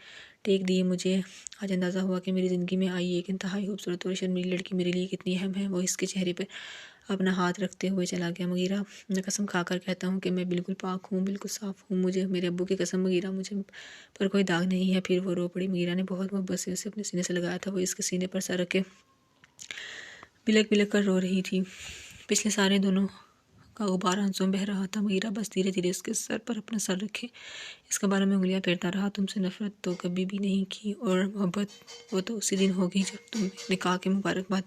ٹیک دیے۔ مجھے آج اندازہ ہوا کہ میری زندگی میں آئی ایک انتہائی خوبصورت اور شرمیلی لڑکی میرے لیے کتنی اہم ہے۔ وہ اس کے چہرے پر اپنا ہاتھ رکھتے ہوئے چلا گیا۔ مغیرہ، میں قسم کھا کر کہتا ہوں کہ میں بالکل پاک ہوں، بالکل صاف ہوں۔ مجھے میرے ابو کی قسم مغیرہ، مجھے پر کوئی داغ نہیں ہے۔ پھر وہ رو پڑی۔ مغیرہ نے بہت محبت سے اسے اپنے سینے سے لگایا تھا۔ وہ اس کے سینے پر سر رکھے بلک بلک کر رو رہی تھی۔ پچھلے سارے دنوں کا غبار آنسوؤں میں بہہ رہا تھا۔ مغیرہ بس دھیرے دھیرے اس کے سر پر اپنا سر رکھے اس کے بالوں میں انگلیاں پھیرتا رہا۔ تم سے نفرت تو کبھی بھی نہیں کی، اور محبت وہ تو اسی دن ہوگی جب تم نکاح کی مبارکباد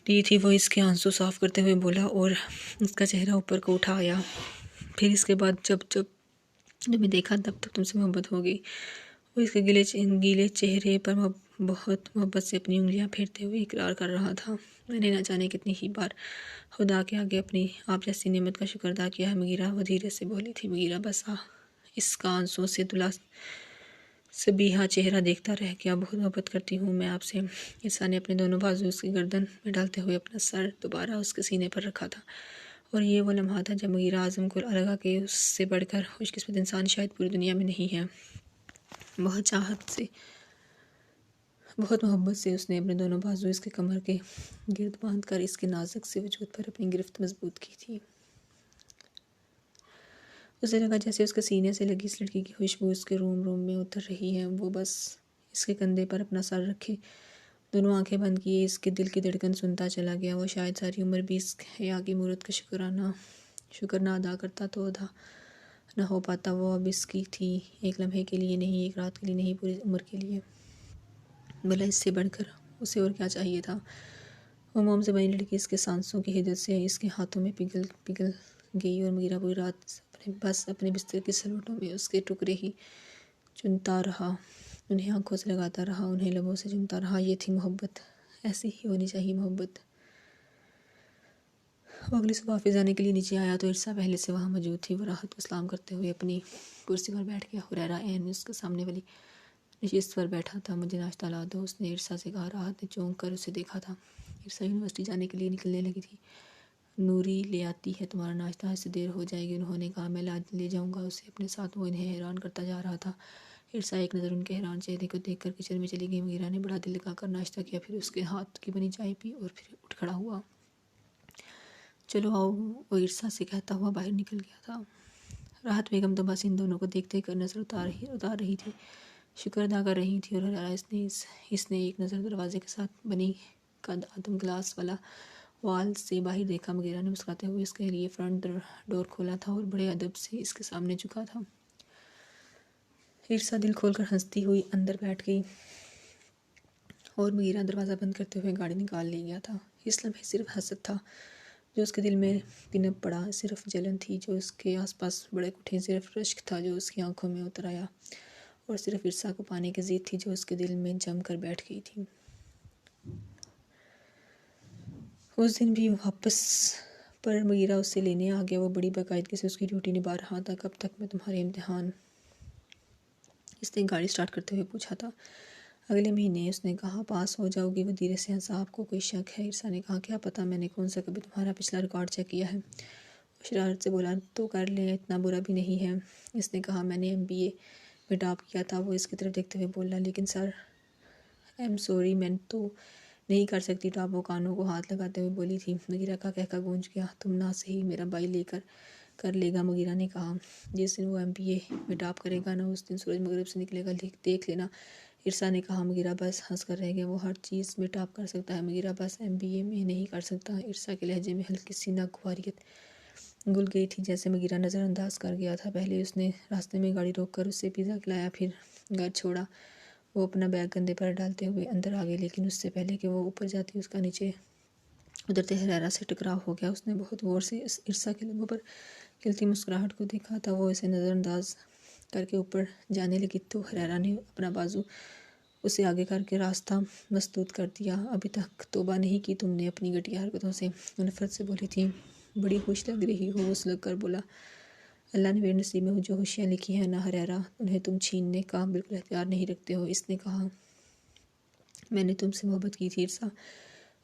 دی تھی۔ وہ اس کے آنسو صاف کرتے ہوئے بولا اور اس کا چہرہ اوپر کو اٹھا آیا۔ پھر اس کے بعد جب میں دیکھا تب تک تم سے محبت ہو گئی۔ وہ اس کے گیلے چہرے پر بہت محبت سے اپنی انگلیاں پھیرتے ہوئے اقرار کر رہا تھا۔ میں نے نہ جانے کتنی ہی بار خدا کے آگے اپنی آپ جیسی نعمت کا شکر ادا کیا ہے مغیرہ، وہ دھیرے سے بولی تھی۔ مغیرہ بس اس کا آنسوں سے دھلا سبیہا چہرہ دیکھتا رہ گیا۔ بہت محبت کرتی ہوں میں آپ سے۔ عرصا نے اپنے دونوں بازو اس کی گردن میں ڈالتے ہوئے اپنا سر دوبارہ اس کے سینے پر رکھا تھا، اور یہ وہ لمحہ تھا جب مغیرہ اعظم کو لگا کہ اس سے بڑھ کر خوش قسمت انسان شاید پوری دنیا میں نہیں ہے۔ بہت چاہت سے، بہت محبت سے اس نے اپنے دونوں بازو اس کے کمر کے گرد باندھ کر اس کے نازک سے وجود پر اپنی گرفت مضبوط کی تھی۔ اسے لگا جیسے اس کے سینے سے لگی اس لڑکی کی خوشبو اس کے روم میں اتر رہی ہے۔ وہ بس اس کے کندھے پر اپنا سر رکھے دونوں آنکھیں بند کیے اس کے دل کی دھڑکن سنتا چلا گیا۔ وہ شاید ساری عمر بھی اس حیا کی مورت کا شکر نہ ادا کرتا تو ادا نہ ہو پاتا۔ وہ اب اس کی تھی، ایک لمحے کے لیے نہیں، ایک رات کے لیے نہیں، پوری عمر کے لیے۔ بھلا اس سے بڑھ کر اسے اور کیا چاہیے تھا؟ وہ موم سے بنی لڑکی اس کے سانسوں کی حدت سے اس کے ہاتھوں میں پگھل گئی، اور مغیرہ پوری رات بس اپنے بستر کی سلوٹوں میں اس کے ٹکڑے ہی چنتا رہا، انہیں آنکھوں سے لگاتا رہا، انہیں لبوں سے چومتا رہا۔ یہ تھی محبت، ایسی ہی ہونی چاہیے محبت۔ وہ اگلی صبح آفس جانے کے لیے نیچے آیا تو عرصا پہلے سے وہاں موجود تھی۔ وہ راحت کو سلام کرتے ہوئے اپنی کرسی پر بیٹھ گیا۔ حریرہ عین اس کے سامنے والی نشست پر بیٹھا تھا۔ مجھے ناشتہ لا دو، اس نے عرصا سے کہا۔ راحت نے چونک کر اسے دیکھا تھا۔ عرصا یونیورسٹی جانے کے لیے نکلنے لگی تھی۔ نوری لے آتی ہے تمہارا ناشتہ، اس سے دیر ہو جائے گی۔ انہوں نے کہا میں لے جاؤں گا اسے اپنے ساتھ۔ وہ انہیں حیران کرتا جا رہا تھا۔ عرصا ایک نظر ان کے حیران چہرے کو دیکھ کر کچن میں چلی گئی۔ مغیرہ نے بڑا دل لگا کر ناشتہ کیا، پھر اس کے ہاتھ کی بنی چائے پی اور پھر اٹھ کھڑا ہوا۔ چلو آؤ، وہ عرصا سے کہتا ہوا باہر نکل گیا تھا۔ راحت بیگم تو بس ان دونوں کو دیکھ کر نظر اتار رہی تھی، شکر ادا کر رہی تھی، اور حریرہ اس نے ایک نظر دروازے کے ساتھ بنی قد آدم گلاس والا وال سے باہر دیکھا۔ مغیرہ نے مسکراتے ہوئے اس کے لیے فرنٹ ڈور کھولا تھا اور بڑے ادب سے اس کے سامنے جھکا تھا۔ عرصا دل کھول کر ہنستی ہوئی اندر بیٹھ گئی اور مغیرہ دروازہ بند کرتے ہوئے گاڑی نکال لے گیا تھا۔ اس لمحے صرف حسد تھا جو اس کے دل میں پنپ پڑا، صرف جلن تھی جو اس کے آس پاس بھڑک اٹھی، صرف رشک تھا جو اس کی آنکھوں میں اتر آیا، اور صرف عرصا کو پانے کی ضد تھی جو اس کے دل میں جم کر بیٹھ گئی تھی۔ اس دن بھی واپس پر مغیرہ اسے لینے آ گیا۔ وہ بڑی باقاعدگی سے اس کی ڈیوٹی نبھا رہا تھا۔ کب تک میں تمہارے امتحان؟ اس نے گاڑی سٹارٹ کرتے ہوئے پوچھا تھا۔ اگلے مہینے، اس نے کہا۔ پاس ہو جاؤ گی؟ وہ دھیرے سے ہنسا۔ آپ کو کوئی شک ہے؟ عرصا نے کہا۔ کیا پتہ، میں نے کون سا کبھی تمہارا پچھلا ریکارڈ چیک کیا ہے؟ وہ شرارت سے بولا۔ تو کر لیں، اتنا برا بھی نہیں ہے۔ اس نے کہا۔ میں نے MBA میں ٹاپ کیا تھا۔ وہ اس کی طرف دیکھتے ہوئے بولا۔ لیکن سر، سوری، میں تو نہیں کر سکتی ٹاپ۔ وہ کانوں کو ہاتھ لگاتے ہوئے بولی تھی۔ مغیرہ کا قہقہ گونج گیا۔ تم نہ صحیح، میرا بھائی کر لے گا، مغیرہ نے کہا۔ جس دن وہ MBA میں ٹاپ کرے گا نا، اس دن سورج مغرب سے نکلے گا، دیکھ لینا، عرصا نے کہا۔ مغیرہ بس ہنس کر رہ گیا۔ وہ ہر چیز میں ٹاپ کر سکتا ہے، مغیرہ بس MBA میں نہیں کر سکتا۔ عرصا کے لہجے میں ہلکی سی ناگواریت گھل گئی تھی جیسے مغیرہ نظر انداز کر گیا تھا۔ پہلے اس نے راستے میں گاڑی روک کر اسے پیزا کھلایا، پھر گھر چھوڑا۔ وہ اپنا بیگ کندھے پر ڈالتے ہوئے اندر آ گئی، لیکن اس سے پہلے کہ وہ اوپر جاتی اس کا نیچے اترتے حریرہ سے ٹکراؤ ہو گیا۔ اس نے بہت غور سے عرصا کے لبوں پر کھلتی مسکراہٹ کو دیکھا تھا۔ وہ اسے نظر انداز کر کے اوپر جانے لگی تو حریرہ نے اپنا بازو اسے آگے کر کے راستہ مسدود کر دیا۔ ابھی تک توبہ نہیں کی تم نے اپنی گھٹیا حرکتوں سے؟ وہ نفرت سے بولی تھی۔ بڑی خوش لگ رہی ہو، وہ سلگ کر بولا۔ اللہ نے میرے نصیب میں جو خوشیاں لکھی ہیں نا حریرہ، انہیں تم چھیننے کا بالکل اختیار نہیں رکھتے ہو۔ اس نے کہا۔ میں نے تم سے محبت کی تھی عرصا۔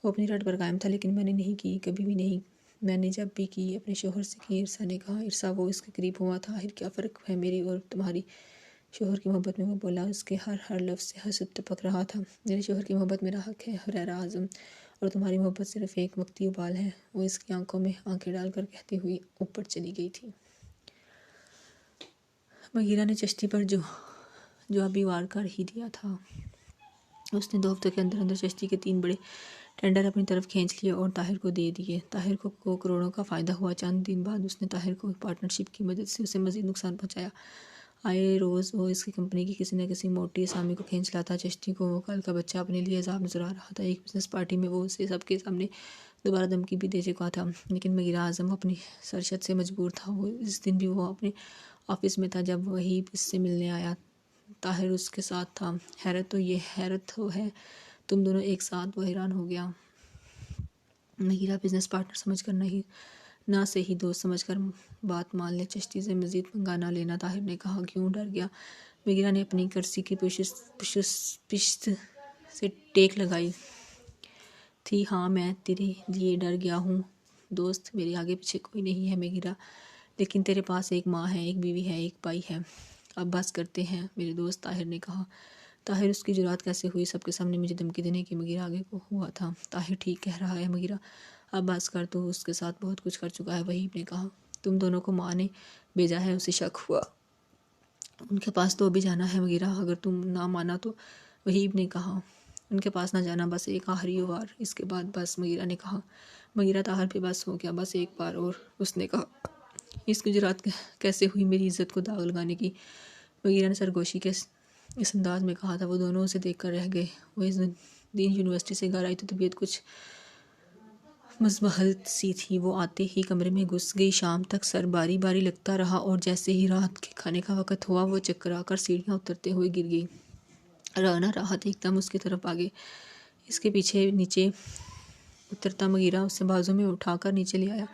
وہ اپنی رٹ پر قائم تھا۔ لیکن میں نے نہیں کی، کبھی بھی نہیں۔ میں نے جب بھی کی، اپنے شوہر سے کی، عرصا نے کہا۔ عرصا، وہ اس کے قریب ہوا تھا۔ آخر کیا فرق ہے میری اور تمہاری شوہر کی محبت میں؟ وہ بولا۔ اس کے ہر لفظ سے حسد ٹپک رہا تھا۔ میرے شوہر کی محبت میرا حق ہے حریرہ اعظم، اور تمہاری محبت صرف ایک وقتی ابال ہے۔ وہ اس کی آنکھوں میں آنکھیں ڈال کر کہتی ہوئی اوپر چلی گئی تھی۔ مغیرہ نے چشتی پر جو ابھی وار کر ہی دیا تھا، اس نے 2 ہفتوں کے اندر چشتی کے 3 بڑے ٹینڈر اپنی طرف کھینچ لیے اور طاہر کو دے دیے۔ طاہر کو کروڑوں کا فائدہ ہوا۔ چند دن بعد اس نے طاہر کو پارٹنرشپ کی مدد سے اسے مزید نقصان پہنچایا۔ آئے روز وہ اس کی کمپنی کی کسی نہ کسی موٹی اسامی کو کھینچ لاتا۔ چشتی کو وہ کل کا بچہ اپنے لیے عذاب نظر آ رہا تھا۔ ایک بزنس پارٹی میں وہ اسے سب کے سامنے دوبارہ دھمکی بھی دے چکا تھا، لیکن مغیرہ اعظم اپنی سرشت سے مجبور تھا۔ اس دن بھی وہ اپنے آفس میں تھا جب وہیب اس سے ملنے آیا۔ طاہر اس کے ساتھ تھا۔ حیرت تو یہ حیرت تو ہے تم دونوں ایک ساتھ، وہ حیران ہو گیا۔ مغیرہ بزنس پارٹنر سمجھ کر نہیں، نہ سے ہی دوست سمجھ کر بات مان لے، چشتی سے مزید پنگا نہ لینا۔ طاہر نے کہا، کیوں ڈر گیا؟ مغیرہ نے اپنی کرسی کی پشت سے ٹیک لگائی تھی۔ ہاں میں تیرے لیے ڈر گیا ہوں دوست، میرے آگے پیچھے کوئی نہیں ہے مغیرہ، لیکن تیرے پاس ایک ماں ہے، ایک بیوی ہے، ایک بھائی ہے۔ اب بس کرتے ہیں میرے دوست، طاہر نے کہا۔ طاہر اس کی جرأت کیسے ہوئی سب کے سامنے مجھے دھمکی دینے کی؟ مغیرہ آگے کو ہوا تھا۔ طاہر ٹھیک کہہ رہا ہے مغیرہ، اب بس کر، تو اس کے ساتھ بہت کچھ کر چکا ہے۔ وحید نے کہا، تم دونوں کو ماں نے بھیجا ہے؟ اسے شک ہوا۔ ان کے پاس تو ابھی جانا ہے مغیرہ، اگر تم نہ مانا تو۔ وحید نے کہا، ان کے پاس نہ جانا، بس ایک آخری وار، اس کے بعد بس۔ مغیرہ نے کہا۔ مغیرہ طاہر پہ بس ہو گیا، بس ایک بار اور۔ اس نے کہا، اس کی جرأت کیسے ہوئی میری عزت کو داغ لگانے کی؟ مغیرہ نے سرگوشی کے اس انداز میں کہا تھا۔ وہ دونوں اسے دیکھ کر رہ گئے۔ وہ اس دن یونیورسٹی سے گھر آئی تو طبیعت کچھ مزبہلت سی تھی۔ وہ آتے ہی کمرے میں گھس گئی۔ شام تک سر باری باری لگتا رہا اور جیسے ہی رات کے کھانے کا وقت ہوا وہ چکرا کر سیڑھیاں اترتے ہوئے گر گئی۔ رانا راحت ایک دم اس کی طرف آگے، اس کے پیچھے نیچے اترتا مغیرہ اسے بازو میں اٹھا کر نیچے لے آیا۔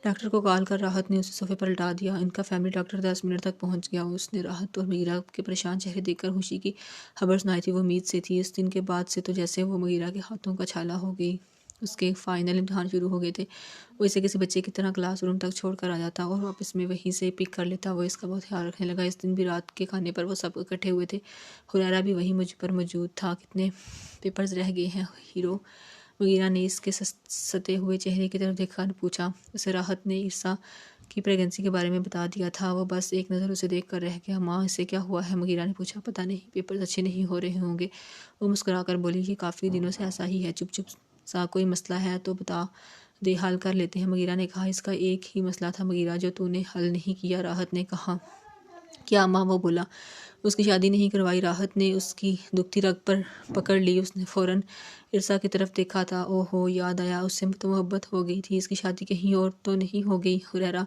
ڈاکٹر کو کال کر راحت نے اسے صوفے پر لٹا دیا۔ ان کا فیملی ڈاکٹر 10 منٹ تک پہنچ گیا۔ اس نے راحت اور مغیرہ کے پریشان چہرے دیکھ کر خوشی کی خبر سنائی تھی، وہ امید سے تھی۔ اس دن کے بعد سے تو جیسے وہ مغیرہ کے ہاتھوں کا چھالا ہو گئی۔ اس کے فائنل امتحان شروع ہو گئے تھے۔ وہ اسے کسی بچے کی طرح کلاس روم تک چھوڑ کر آ جاتا اور واپس میں وہیں سے پک کر لیتا۔ وہ اس کا بہت خیال رکھنے لگا۔ اس دن بھی رات کے کھانے پر وہ سب اکٹھے ہوئے تھے۔ حریرہ بھی وہیں مجھ پر موجود تھا۔ کتنے پیپرز رہ گئے ہیں ہیرو؟ مغیرہ نے اس کے ستے ہوئے چہرے کی طرف دیکھ کر پوچھا۔ اسے راحت نے عرصہ کی پریگننسی کے بارے میں بتا دیا تھا۔ وہ بس ایک نظر اسے دیکھ کر رہ گیا۔ ماں اسے کیا ہوا ہے؟ مغیرہ نے پوچھا۔ پتہ نہیں، پیپرز اچھے نہیں ہو رہے ہوں گے۔ وہ مسکرا کر بولی، یہ کافی دنوں سے ایسا ہی ہے، چپ سا کوئی مسئلہ ہے تو بتا دے، حل کر لیتے ہیں۔ مغیرہ نے کہا، اس کا ایک ہی مسئلہ تھا مغیرہ جو تو نے حل نہیں کیا۔ راحت نے کہا، کیا ماں؟ وہ بولا، اس کی شادی نہیں کروائی۔ راحت نے اس کی دکھتی رگ پر پکڑ لی۔ اس نے فوراً عرصہ کی طرف دیکھا تھا۔ او ہو، یاد آیا، اس سے تو محبت ہو گئی تھی، اس کی شادی کہیں اور تو نہیں ہو گئی؟ حریرہ،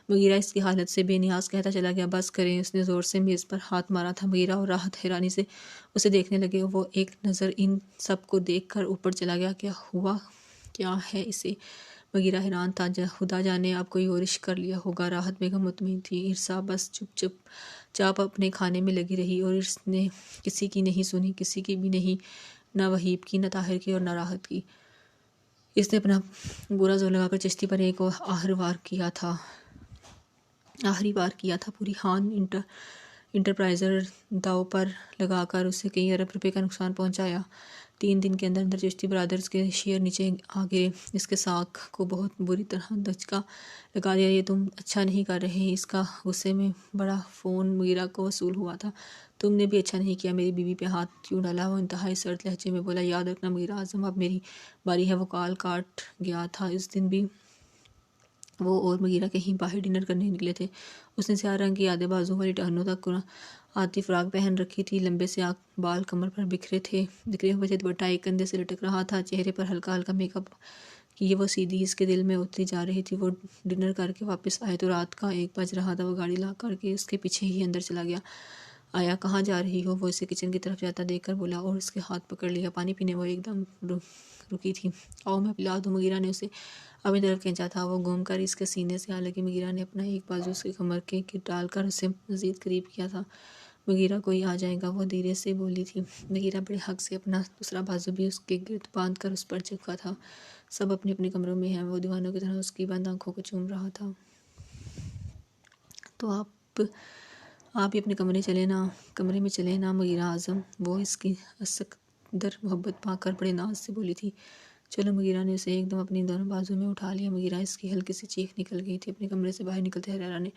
مغیرہ اس کی حالت سے بے نیاز کہتا چلا گیا۔ بس کریں، اس نے زور سے میز پر ہاتھ مارا تھا۔ مغیرہ اور راحت حیرانی سے اسے دیکھنے لگے۔ وہ ایک نظر ان سب کو دیکھ کر اوپر چلا گیا۔ کیا ہوا کیا ہے اسے؟ مغیرہ حیران تھا، خدا جانے اب کوئی اور عشق کر لیا ہوگا۔ راحت بیگم مطمئن تھی۔ عرصہ بس چپ چاپ اپنے کھانے میں لگی رہی اور اس نے کسی کی نہیں سنی، کسی کی بھی نہیں، نہ وحید کی، نہ طاہر کی اور نہ راحت کی۔ اس نے اپنا پورا زور لگا کر چشتی پر ایک آخری وار کیا تھا۔ پوری خان انٹرپرائزر داؤ پر لگا کر اسے کئی ارب روپے کا نقصان پہنچایا۔ 3 دن کے اندر چشتی برادرز کے شیئر نیچے آ گرے۔ اس کے ساکھ کو بہت بری طرح دھچکا لگا دیا۔ یہ تم اچھا نہیں کر رہے۔ اس کا غصے میں بڑا فون مغیرہ کو وصول ہوا تھا۔ تم نے بھی اچھا نہیں کیا، میری بیوی پہ ہاتھ کیوں ڈالا؟ وہ انتہائی سرد لہجے میں بولا۔ یاد رکھنا مغیر اعظم، اب میری باری ہے۔ وہ کال کاٹ گیا تھا۔ اس دن بھی وہ اور مغیرہ کہیں باہر ڈنر کرنے نکلے تھے۔ اس نے سیاہ رنگ کی آدھے بازو والی ٹہنوں تک آتی فراک پہن رکھی تھی۔ لمبے سیاہ بال کمر پر بکھرے ہوئے تھے۔ دوپٹہ ایک کندھے سے لٹک رہا تھا۔ چہرے پر ہلکا ہلکا میک اپ کیے وہ سیدھی اس کے دل میں اتری جا رہی تھی۔ وہ ڈنر کر کے واپس آئے تو رات کا 1 بج رہا تھا۔ وہ گاڑی لا کر کے اس کے پیچھے ہی اندر چلا گیا۔ آیا، کہاں جا رہی ہو؟ وہ اسے کچن کی طرف جاتا دیکھ کر بولا اور اس کے ہاتھ پکڑ لیا۔ پانی پینے وہ ایک دم رکی تھی۔ آؤ میں پلا دوں۔ مغیرہ نے اسے اپنی طرف کھینچا تھا۔ وہ گھوم کر اس کے سینے سے آ لگی۔ مغیرہ نے اپنا ایک بازو اس کی کمر کے گر ڈال کر اسے مزید قریب کیا تھا۔ مغیرہ، کوئی آ جائے گا، وہ دھیرے سے بولی تھی۔ مغیرہ بڑے حق سے اپنا دوسرا بازو بھی اس کے گرد باندھ کر اس پر چپکا تھا۔ سب اپنے اپنے کمروں میں ہیں۔ وہ دیوانوں کی طرح اس کی بند آنکھوں کو چوم رہا تھا۔ تو آپ ہی اپنے کمرے میں چلیں نا مغیرہ اعظم، وہ اس کی اسکدر محبت پا کر بڑے ناز سے بولی تھی۔ چلو۔ مغیرہ نے اسے ایک دم اپنی دونوں بازو میں اٹھا لیا۔ مغیرہ، اس کی ہلکی سی چیخ نکل گئی تھی۔ اپنے کمرے سے باہر نکلتے حریرہ نے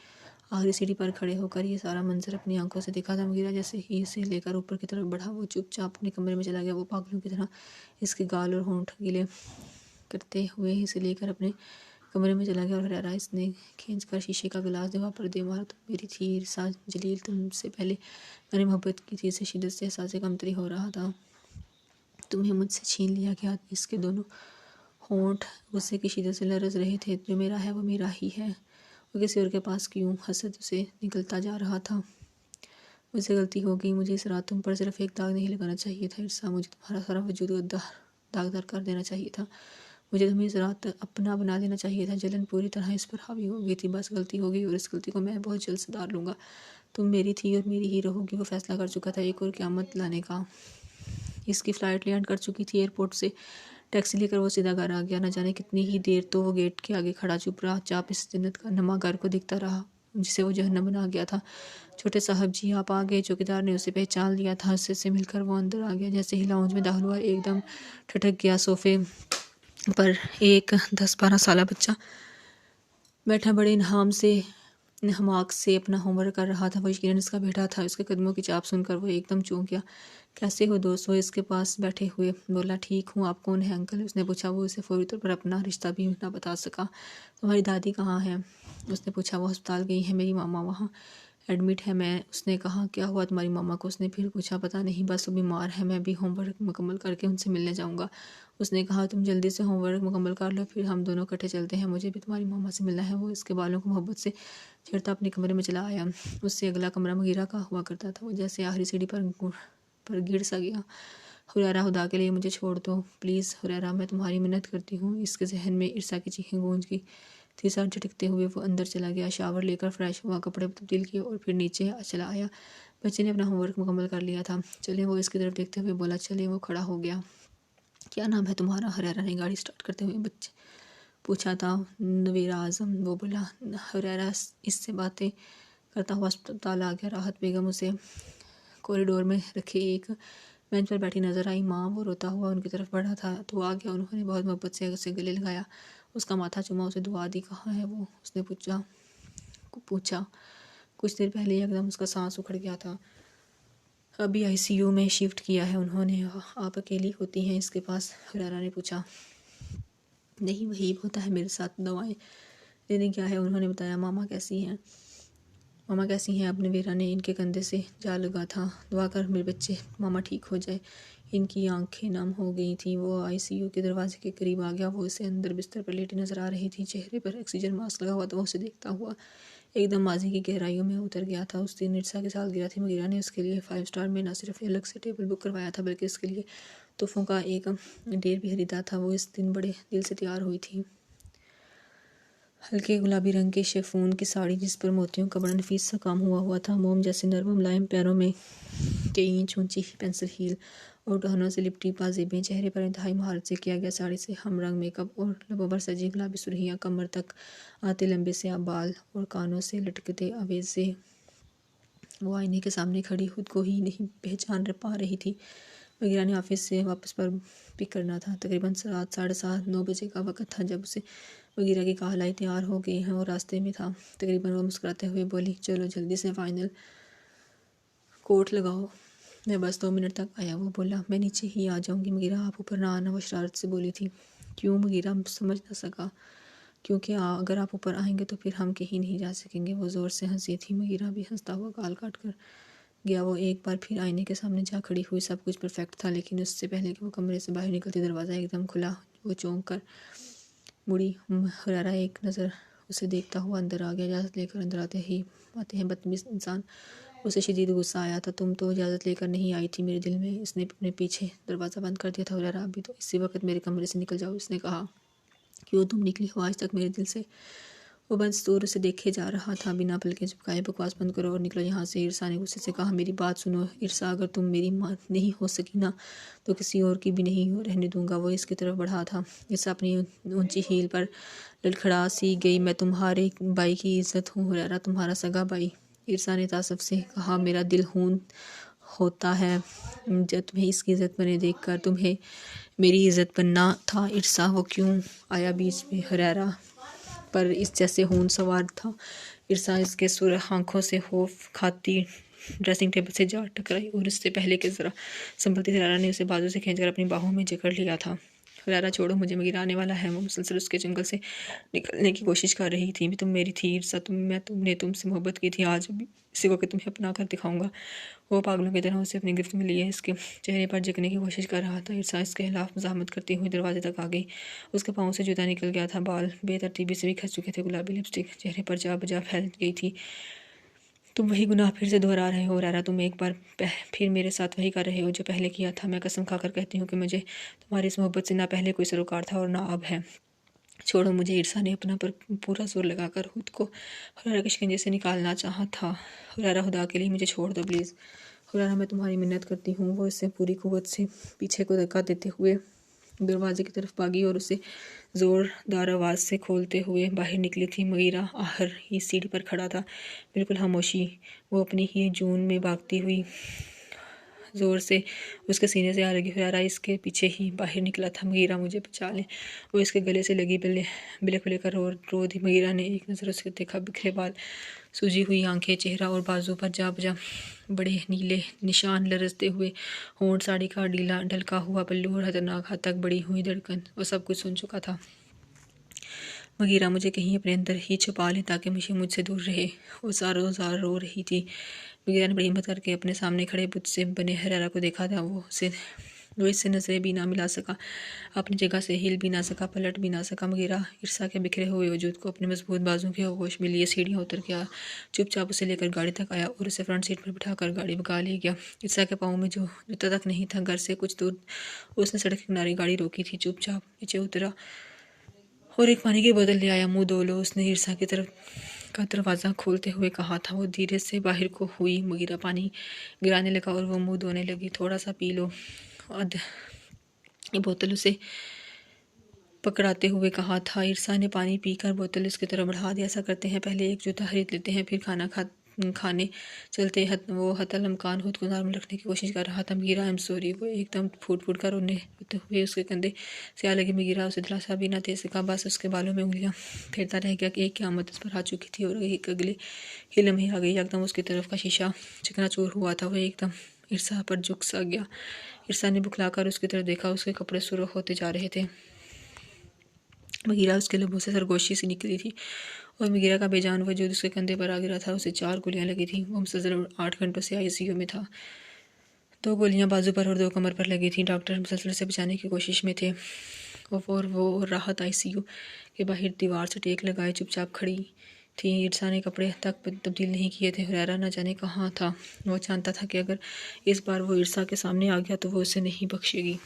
آخری سیڑھی پر کھڑے ہو کر یہ سارا منظر اپنی آنکھوں سے دیکھا تھا۔ مغیرہ جیسے ہی اسے لے کر اوپر کی طرف بڑھا، وہ چپ چاپ اپنے کمرے میں چلا گیا۔ وہ پاگلوں کی طرح اس کے گال اور ہونٹ گیلے کرتے ہوئے اسے لے کر اپنے کمرے میں چلا گیا اور حریرہ اس نے کھینچ کر شیشے کا گلاس دیوار پر دے مارا۔ تم میری تھی عرصہ جلیل، تم سے پہلے میں نے محبت کی تھی۔ اسے شدت سے احساس کمتری ہو رہا تھا۔ تمہیں مجھ سے چھین لیا گیا۔ اس کے دونوں ہونٹ غصے کی شدت سے لرز رہے تھے۔ جو میرا ہے وہ میرا ہی ہے، وہ کسی اور کے پاس کیوں؟ حسد اسے نگلتا جا رہا تھا۔ مجھ سے غلطی ہو گئی، مجھے اس رات تم پر صرف ایک داغ نہیں لگانا چاہیے تھا عرصہ، مجھے تمہارا سارا وجود داغدار کر دینا چاہیے تھا، مجھے تمہیں اس رات اپنا بنا دینا چاہیے تھا۔ جلن پوری طرح اس پر حاوی ہو گئی تھی۔ بس غلطی ہو گئی اور اس غلطی کو میں بہت جلد سدھار لوں گا، تم میری تھی اور میری ہی رہو گی۔ وہ فیصلہ کر چکا تھا ایک اور قیامت لانے کا۔ اس کی فلائٹ لینڈ کر چکی تھی ایئرپورٹ سے۔ ٹیکسی لے کر وہ سیدھا گھر آ گیا۔ نہ جانے کتنی ہی دیر تو وہ گیٹ کے آگے کھڑا چپ رہا، چاپ اس جنت کا نما گھر کو دیکھتا رہا جسے وہ جہنم بنا گیا تھا۔ چھوٹے صاحب جی آپ آ گئے۔ چوکیدار نے اسے پہچان لیا تھا۔ اس سے مل کر وہ اندر آ گیا۔ جیسے ہی لاؤنج میں داخل ہوا ایک دم ٹھٹک گیا۔ صوفے پر ایک 10-12 سالہ بچہ بیٹھا بڑے انہماک سے اپنا ہوم ورک کر رہا تھا۔ وہ یقیناً اس کا بیٹا تھا۔ اس کے قدموں کی چاپ سن کر وہ ایک دم چونک گیا۔ کیسے ہو دوست؟ وہ اس کے پاس بیٹھے ہوئے بولا۔ ٹھیک ہوں، آپ کون ہیں انکل؟ اس نے پوچھا۔ وہ اسے فوری طور پر اپنا رشتہ بھی نہ بتا سکا۔ تمہاری دادی کہاں ہے؟ اس نے پوچھا۔ وہ ہسپتال گئی ہیں، میری ماما وہاں ایڈمٹ ہے۔ اس نے کہا کیا ہوا تمہاری ماما کو؟ اس نے پھر پوچھا۔ پتہ نہیں، بس وہ بیمار ہے، میں بھی ہوم ورک مکمل کر کے ان سے ملنے جاؤں گا۔ اس نے کہا تم جلدی سے ہوم ورک مکمل کر لو، پھر ہم دونوں اکٹھے چلتے ہیں، مجھے بھی تمہاری ماما سے ملنا ہے۔ وہ اس کے بالوں کو محبت سے چھیڑتا اپنے کمرے میں چلا آیا۔ اس سے اگلا کمرہ مغیرہ کا ہوا کرتا تھا۔ وہ جیسے آخری سیڑھی پر گر سا گیا۔ حریرہ خدا کے لیے مجھے چھوڑ دو پلیز حریرہ، میں تمہاری منت کرتی ہوں۔ اس کے ذہن میں عرصہ کی چیخیں گونج گئی تھی۔ سر جھٹکتے ہوئے وہ اندر چلا گیا، شاور لے کر فریش ہوا، کپڑے تبدیل کیے اور پھر نیچے چلا آیا۔ بچے نے اپنا ہوم ورک مکمل کر لیا تھا۔ چلیں، وہ اس کی طرف دیکھتے ہوئے بولا۔ چلیں، وہ کھڑا ہو گیا۔ کیا نام ہے تمہارا؟ حریرہ نے گاڑی سٹارٹ کرتے ہوئے بچے پوچھا تھا۔ نویر اعظم، وہ بولا۔ حریرہ اس سے باتیں کرتا ہوا اسپتال آ گیا۔ راحت بیگم اسے کوریڈور میں رکھے ایک بینچ پر بیٹھی نظر آئی۔ ماں، وہ روتا ہوا ان کی طرف بڑھا تھا تو آ گیا۔ انہوں نے بہت محبت سے اسے گلے لگایا، اس کا ماتھا چوما، اسے دعا دی۔ کہاں ہے وہ؟ اس نے پوچھا۔ کچھ دیر پہلے یکدم اس کا سانس اکھڑ گیا تھا۔ ابھی آئی سی یو میں شفٹ کیا ہے انہوں نے۔ آپ اکیلی ہوتی ہیں اس کے پاس؟ حریرہ نے پوچھا۔ نہیں، وہیب ہوتا ہے میرے ساتھ، دوائیں لینے کیا ہے۔ انہوں نے بتایا۔ ماما کیسی ہیں؟ اب نویرہ نے ان کے کندھے سے جا لگا تھا۔ دعا کر میرے بچے ماما ٹھیک ہو جائے۔ ان کی آنکھیں نم ہو گئی تھیں۔ وہ آئی سی یو کے دروازے کے قریب آ گیا۔ وہ اسے اندر بستر پر لیٹی نظر آ رہی تھی، چہرے پر آکسیجن ماسک لگا ہوا تھا۔ وہ اسے دیکھتا ہوا ایک دم ماضی کی گہرائیوں میں اتر گیا تھا۔ اس دن عرصہ کی سالگرہ تھی۔ مغیرہ نے اس کے لیے 5 اسٹار میں نہ صرف الگ سے ٹیبل بک کروایا تھا بلکہ اس کے لیے تحفوں کا ایک ڈھیر بھی خریدا تھا۔ وہ اس دن بڑے دل سے تیار ہوئی تھی۔ ہلکے گلابی رنگ کے شیفون کی ساڑی جس پر موتیوں کا بڑا نفیس سا کام ہوا تھا، موم جیسے نرم و ملائم، پیروں میں کئی انچ اونچی پینسل ہیل اور ٹہنوں سے لپٹی پازیبیں، چہرے پر انتہائی مہارت سے کیا گیا ساڑی سے ہم رنگ میک اپ اور لبوں پر سجی گلابی سرخیاں، کمر تک آتے لمبے سیاہ بال اور کانوں سے لٹکتے آویزے۔ وہ آئینے کے سامنے کھڑی خود کو ہی نہیں پہچان پا رہی تھی۔ مغیرہ نے آفس سے واپس پر پک کرنا تھا۔ تقریباً رات 7:30 9 بجے کا وقت تھا جب اسے مغیرہ کی کال آئی تیار ہو گئے ہیں اور راستے میں تھا۔ تقریباً وہ مسکراتے ہوئے بولی چلو جلدی سے فائنل کوٹ لگاؤ، میں بس 2 منٹ تک آیا۔ وہ بولا میں نیچے ہی آ جاؤں گی مغیرہ، آپ اوپر نہ آنا، وہ شرارت سے بولی تھی۔ کیوں؟ مغیرہ سمجھ نہ سکا۔ کیونکہ اگر آپ اوپر آئیں گے تو پھر ہم کہیں نہیں جا سکیں گے۔ وہ زور سے ہنسی تھی۔ مغیرہ بھی ہنستا ہوا کال کاٹ کر گیا۔ وہ ایک بار پھر آئینے کے سامنے جا کھڑی ہوئی۔ سب کچھ پرفیکٹ تھا، لیکن اس سے پہلے کہ وہ کمرے سے باہر نکلتی دروازہ ایک دم کھلا۔ وہ چونک کر مڑی۔ حریرہ ایک نظر اسے دیکھتا ہوا اندر آ گیا۔ اجازت لے کر اندر آتے ہیں بدتمیز انسان۔ اسے شدید غصہ آیا تھا۔ تم تو اجازت لے کر نہیں آئی تھی میرے دل میں۔ اس نے اپنے پیچھے دروازہ بند کر دیا تھا۔ حریرہ ابھی تو اسی وقت میرے کمرے سے نکل جاؤ، اس نے کہا۔ کیوں تم نکلی ہو آج تک میرے دل سے؟ وہ بدستور اسے دیکھے جا رہا تھا بنا پلکیں جھپکائے۔ بکواس بند کرو اور نکلو یہاں سے، عرصہ نے غصے سے کہا۔ میری بات سنو عرصہ، اگر تم میری ماں نہیں ہو سکی نا تو کسی اور کی بھی نہیں رہنے دوں گا۔ وہ اس کی طرف بڑھا تھا۔ عرصہ اپنی اونچی ہیل پر لڑکھڑا سی گئی۔ میں تمہارے بھائی کی عزت ہوں حریرہ، تمہارا سگا بھائی۔ عرصہ نے تعصب سے کہا۔ میرا دل خون ہوتا ہے جب تمہیں اس کی عزت بنے دیکھ کر۔ تمہیں میری عزت بننا تھا عرصہ۔ وہ کیوں آیا بیچ میں؟ حریرہ پر اس جیسے خون سوار تھا۔ عرصہ اس کے سرخ آنکھوں سے خوف کھاتی ڈریسنگ ٹیبل سے جا ٹکرائی اور اس سے پہلے کہ ذرا سنبھلتی تھی حریرہ نے اسے بازو سے کھینچ کر اپنی باہوں میں جکڑ لیا تھا۔ حریرہ چھوڑو مجھے، مغیرہ آنے والا ہے۔ وہ مسلسل اس کے چنگل سے نکلنے کی کوشش کر رہی تھی۔ تم میری تھی عرصہ، تم سے محبت کی تھی، آج بھی اسی وقت تمہیں اپنا کر دکھاؤں گا۔ وہ پاگلوں کی طرح اسے اپنی گرفت میں لیے اس کے چہرے پر جھکنے کی کوشش کر رہا تھا۔ عرصہ اس کے خلاف مزاحمت کرتی ہوئی دروازے تک آ گئی۔ اس کے پاؤں سے جوتا نکل گیا تھا، بال بے ترتیبی سے بکھر چکے تھے، گلابی لپسٹک چہرے پر جا بجا پھیل گئی تھی۔ تم وہی گناہ پھر سے دہرا رہے ہو ریرا، تم ایک بار پھر میرے ساتھ وہی کر رہے ہو جو پہلے کیا تھا۔ میں قسم کھا کر کہتی ہوں کہ مجھے تمہاری اس محبت سے نہ پہلے کوئی سروکار تھا اور نہ اب ہے۔ چھوڑو مجھے۔ عرصا نے اپنا پر پورا زور لگا کر خود کو حریرہ کے شکنجے سے نکالنا چاہا تھا۔ حریرہ خدا کے لیے مجھے چھوڑ دو پلیز۔ حریرہ میں تمہاری منت کرتی ہوں۔ وہ اس سے پوری قوت سے پیچھے کو دھکا دیتے ہوئے دروازے کی طرف بھاگی اور اسے زوردار آواز سے کھولتے ہوئے باہر نکلی تھی۔ مغیرہ آخر ہی سیڑھی پر کھڑا تھا، بالکل خاموشی۔ وہ اپنی ہی جون میں بھاگتی ہوئی زور سے اس کے سینے سے آ لگی۔ حریرہ اس کے پیچھے ہی باہر نکلا تھا۔ مغیرہ مجھے بچا لیں۔ وہ اس کے گلے سے لگی، بلے کھلے کر رو دی۔ مغیرہ نے ایک نظر اس کے دیکھا، بکھرے بال، سوجی ہوئی آنکھیں، چہرہ اور بازو پر جا بجا بڑے نیلے نشان، لرزتے ہوئے ہونٹ، ساڑی کا ڈھلکا ہوا پلو اور خطرناک حد تک بڑھی ہوئی دھڑکن۔ وہ سب کچھ سن چکا تھا۔ مغیرہ مجھے کہیں اپنے اندر ہی چھپا لے تاکہ مجھ سے دور رہے۔ وہ زاروں زار رو رہی تھی۔ مغیرہ نے بڑی ہمت کر کے اپنے سامنے کھڑے بت سے بنے حریرہ کو دیکھا تھا۔ وہ اس سے نظریں بھی نہ ملا سکا، اپنی جگہ سے ہل بھی نہ سکا، پلٹ بھی نہ سکا۔ مغیرہ عرصا کے بکھرے ہوئے وجود کو اپنے مضبوط بازو کے ہوش میں لیے سیڑھیاں اتر کے چپ چاپ اسے لے کر گاڑی تک آیا اور اسے فرنٹ سیٹ پر بٹھا کر گاڑی بھگا لے گیا۔ عرصا کے پاؤں میں جو جوتا تک نہیں تھا۔ گھر سے کچھ دور اس نے سڑک کے کنارے گاڑی روکی تھی، چپ چاپ نیچے اترا اور ایک پانی کی بوتل لے آیا۔ منہ دھو لو، اس نے عرصا کی طرف کا دروازہ کھولتے ہوئے کہا تھا۔ وہ دھیرے سے باہر کو ہوئی۔ مغیرہ پانی گرانے لگا اور وہ منہ دھونے لگی۔ تھوڑا سا پی لو، یہ بوتل اسے پکڑاتے ہوئے کہا تھا۔ عرصا نے پانی پی کر بوتل اس کی طرف بڑھا دی۔ ایسا کرتے ہیں، پہلے ایک جوتا خرید لیتے ہیں، پھر کھانا کھانے چلتے۔ وہ حتی الامکان خود کو نارمل رکھنے کی کوشش کر رہا تھا۔ مغیرہ آئی ایم سوری۔ وہ ایک دم پھوٹ پھوٹ کر رونے ہوئے اس کے کندھے سے آ لگی۔ مغیرہ اسے دلاسا بھی نہ دے سکا، بس اس کے بالوں میں انگلیاں پھیرتا رہ گیا کہ ایک قیامت اس پر آ چکی تھی اور ایک اگلے ہی لمحے آ گئی۔ یکدم اس کی طرف کا شیشہ چکنا چور ہوا تھا۔ وہ ایک دم عرصا پر جھک سا گیا۔ عرصا نے بکھلا کر اس کی طرف دیکھا۔ اس کے کپڑے سرخ ہوتے جا رہے تھے۔ مغیرہ اس کے لبوں سے سرگوشی سی نکلی تھی اور مغیرہ کا بے جان وجود اس کے کندھے پر آ گرا تھا۔ اسے 4 گولیاں لگی تھیں۔ وہ مسلسل 8 گھنٹوں سے ICU میں تھا۔ 2 گولیاں بازو پر اور 2 کمر پر لگی تھیں۔ ڈاکٹر مسلسل اسے بچانے کی کوشش میں تھے۔ وہ راحت ICU کے باہر دیوار سے ٹیک لگائے چپ چاپ کھڑی تھی۔ عرصا نے کپڑے تک تبدیل نہیں کیے تھے۔ حریرہ نہ جانے کہاں تھا۔ وہ جانتا تھا کہ اگر اس بار وہ عرصا کے سامنے آ گیا تو وہ اسے نہیں بخشے گی۔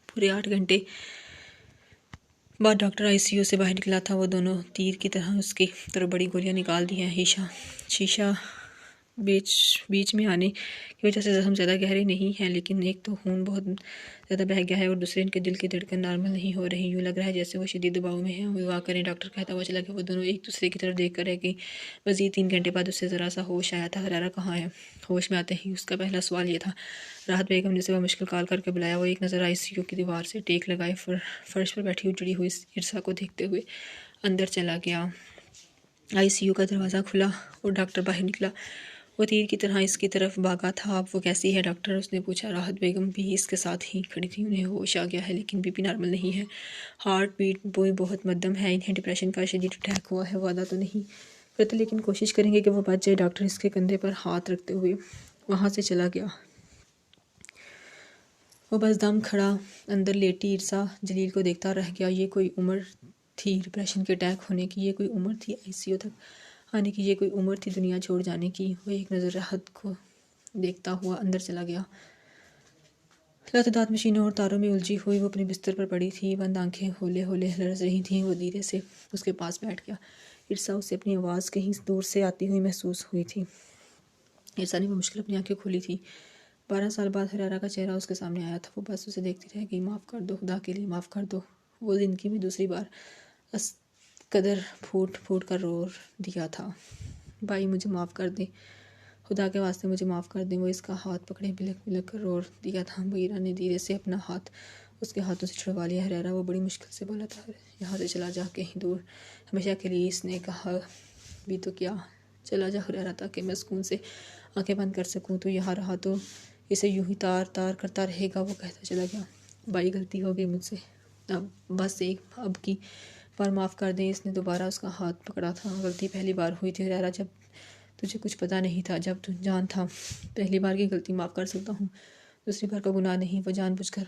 پورے 8 گھنٹے بعد ڈاکٹر ICU سے باہر نکلا تھا۔ وہ دونوں تیر کی طرح اس کی طرف بڑی گولیاں نکال دی ہیں۔ شیشہ بیچ میں آنے کی وجہ سے زخم زیادہ گہرے نہیں ہیں، لیکن ایک تو خون بہت زیادہ بہہ گیا ہے اور دوسرے ان کے دل کی دھڑکن نارمل نہیں ہو رہی۔ یوں لگ رہا ہے جیسے وہ شدید دباؤ میں ہیں۔ دعا کریں، ڈاکٹر کہتا ہوا چلا گیا۔ وہ دونوں ایک دوسرے کی طرف دیکھ کر رہ گئیں۔ مزید 3 گھنٹے بعد اسے ذرا سا ہوش آیا تھا۔ حریرہ کہاں ہے؟ ہوش میں آتے ہی اس کا پہلا سوال یہ تھا۔ راحت بیگم نے اسے بمشکل کال کر کے بلایا۔ وہ ایک نظر ICU کی دیوار سے ٹیک لگائے فرش پر بیٹھی اجڑی ہوئی عرصا کو دیکھتے ہوئے اندر چلا گیا۔ ICU کا دروازہ کھلا اور ڈاکٹر باہر نکلا۔ وہ تیر کی طرح اس کی طرف بھاگا تھا۔ اب وہ کیسی ہے ڈاکٹر؟ اس نے پوچھا۔ راحت بیگم بھی اس کے ساتھ ہی کھڑی تھی۔ انہیں ہوش آ گیا ہے لیکن BP نارمل نہیں ہے، ہارٹ بیٹ بہت مدھم ہے، انہیں ڈپریشن کا شدید اٹیک ہوا ہے۔ وعدہ تو نہیں کرتے لیکن کوشش کریں گے کہ وہ بچ جائے۔ ڈاکٹر اس کے کندھے پر ہاتھ رکھتے ہوئے وہاں سے چلا گیا۔ وہ بس دم کھڑا اندر لیٹی عرصا جلیل کو دیکھتا رہ گیا۔ یہ کوئی عمر تھی ڈپریشن کے اٹیک ہونے کی، یہ کوئی عمر تھی ICU تک آنے کی، یہ کوئی عمر تھی دنیا چھوڑ جانے کی۔ وہ ایک نظر راحت کو دیکھتا ہوا اندر چلا گیا۔ لاتعداد مشینوں اور تاروں میں الجھی ہوئی وہ اپنے بستر پر پڑی تھی، بند آنکھیں ہولے ہولے لرز رہی تھیں۔ وہ دھیرے سے اس کے پاس بیٹھ گیا۔ عرصا، اسے اپنی آواز کہیں دور سے آتی ہوئی محسوس ہوئی تھی۔ عرصا نے بمشکل اپنی آنکھیں کھولی تھیں۔ 12 سال بعد حریرہ کا چہرہ اس کے سامنے آیا تھا۔ وہ بس اسے دیکھتی رہ گئی۔ معاف کر دو، خدا کے لیے معاف کر دو۔ وہ زندگی میں دوسری بار اس قدر پھوٹ پھوٹ کر رو دیا تھا۔ بھائی مجھے معاف کر دیں، خدا کے واسطے مجھے معاف کر دیں۔ وہ اس کا ہاتھ پکڑے بلک بلک کر رو دیا تھا۔ مغیرہ نے دھیرے سے اپنا ہاتھ اس کے ہاتھوں سے چھڑوا لیا۔ حریرہ، وہ بڑی مشکل سے بولا تھا، یہاں سے چلا جا کہیں دور، ہمیشہ کے لیے۔ اس نے کہا بھی تو کیا، چلا جا حریرہ تاکہ میں سکون سے آنکھیں بند کر سکوں۔ تو یہاں رہا تو اسے یوں ہی تار تار کرتا رہے گا۔ وہ کہتا چلا گیا، بھائی غلطی ہو گئی مجھ سے، بس اب کی بار معاف کر دیں۔ اس نے دوبارہ اس کا ہاتھ پکڑا تھا۔ غلطی پہلی بار ہوئی تھی حریرہ، جب تجھے کچھ پتہ نہیں تھا، جب تو جان تھا۔ پہلی بار کی غلطی معاف کر سکتا ہوں، دوسری بار کا گناہ نہیں۔ وہ جان بوجھ کر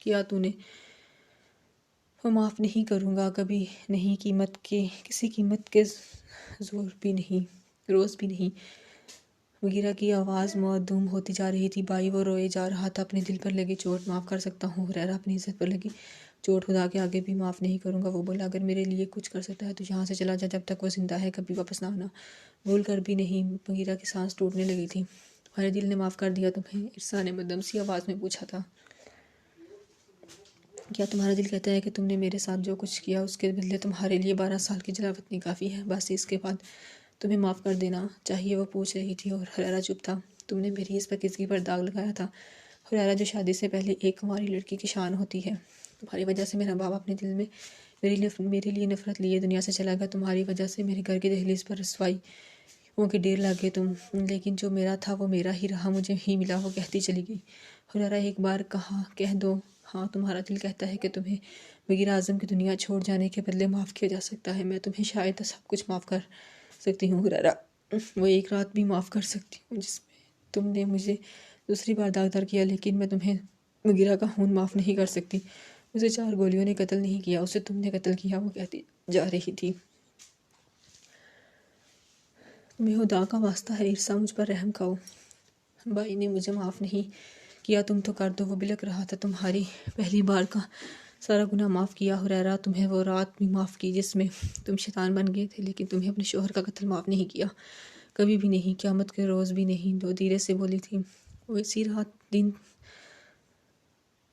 کیا تو نے۔ وہ معاف نہیں کروں گا کبھی نہیں، قیمت کے کسی قیمت کے زور بھی نہیں، روز بھی نہیں۔ مغیرہ کی آواز معدوم ہوتی جا رہی تھی۔ بھائی وہ روئے جا رہا تھا۔ اپنے دل پر لگی چوٹ معاف کر سکتا ہوں حریرہ، اپنی عزت پر لگی چوٹ خدا کے آگے بھی معاف نہیں کروں گا۔ وہ بولا، اگر میرے لیے کچھ کر سکتا ہے تو یہاں سے چلا جا، جب تک وہ زندہ ہے کبھی واپس نہ آنا، بھول کر بھی نہیں۔ مغیرہ کی سانس ٹوٹنے لگی تھی۔ تمہارے دل نے معاف کر دیا تمہیں؟ ارسا نے مدھم سی آواز میں پوچھا تھا۔ کیا تمہارا دل کہتا ہے کہ تم نے میرے ساتھ جو کچھ کیا اس کے بدلے تمہارے لیے 12 سال کی جلاوطنی کافی ہے؟ بس اس کے بعد تمہیں معاف کر دینا چاہیے، وہ پوچھ رہی تھی، اور حریرہ چپ تھا۔ تم نے میری اس پاکیزگی پر داغ لگایا تھا حریرہ، جو شادی سے پہلے ایک کنواری لڑکی کی شان ہوتی ہے۔ تمہاری وجہ سے میرا باپ اپنے دل میں میرے لیے نفرت لیے دنیا سے چلا گیا۔ تمہاری وجہ سے میرے گھر کی دہلیز پر رسوائیوں کے ڈھیر لگ گئے لیکن جو میرا تھا وہ میرا ہی رہا، مجھے ہی ملا، وہ کہتی چلی گئی۔ حریرہ، ایک بار کہہ دو، ہاں تمہارا دل کہتا ہے کہ تمہیں مغیرہ اعظم کی دنیا چھوڑ جانے کے بدلے معاف کیا جا سکتا ہے۔ میں تمہیں شاید سب کچھ معاف کر سکتی ہوں حریرہ، وہ ایک رات بھی معاف کر سکتی ہوں جس میں تم نے مجھے دوسری بار داغدار کیا، لیکن میں تمہیں مغیرہ کا خون معاف نہیں کر سکتی۔ اسے 4 گولیوں نے قتل نہیں کیا، اسے تم نے قتل کیا، وہ کہتی جا رہی تھی۔ تمہیں خدا کا واسطہ ہے ارسا، مجھ پر رحم کھاؤ۔ بھائی نے مجھے معاف نہیں کیا، تم تو کر دو۔ وہ بلک رہا تھا۔ تمہاری پہلی بار کا سارا گناہ معاف کیا حریرہ، تمہیں وہ رات بھی معاف کی جس میں تم شیطان بن گئے تھے، لیکن تمہیں اپنے شوہر کا قتل معاف نہیں کیا، کبھی بھی نہیں، قیامت کے روز بھی نہیں۔ وہ دھیرے سے بولی تھی۔ وہ اسی رات دن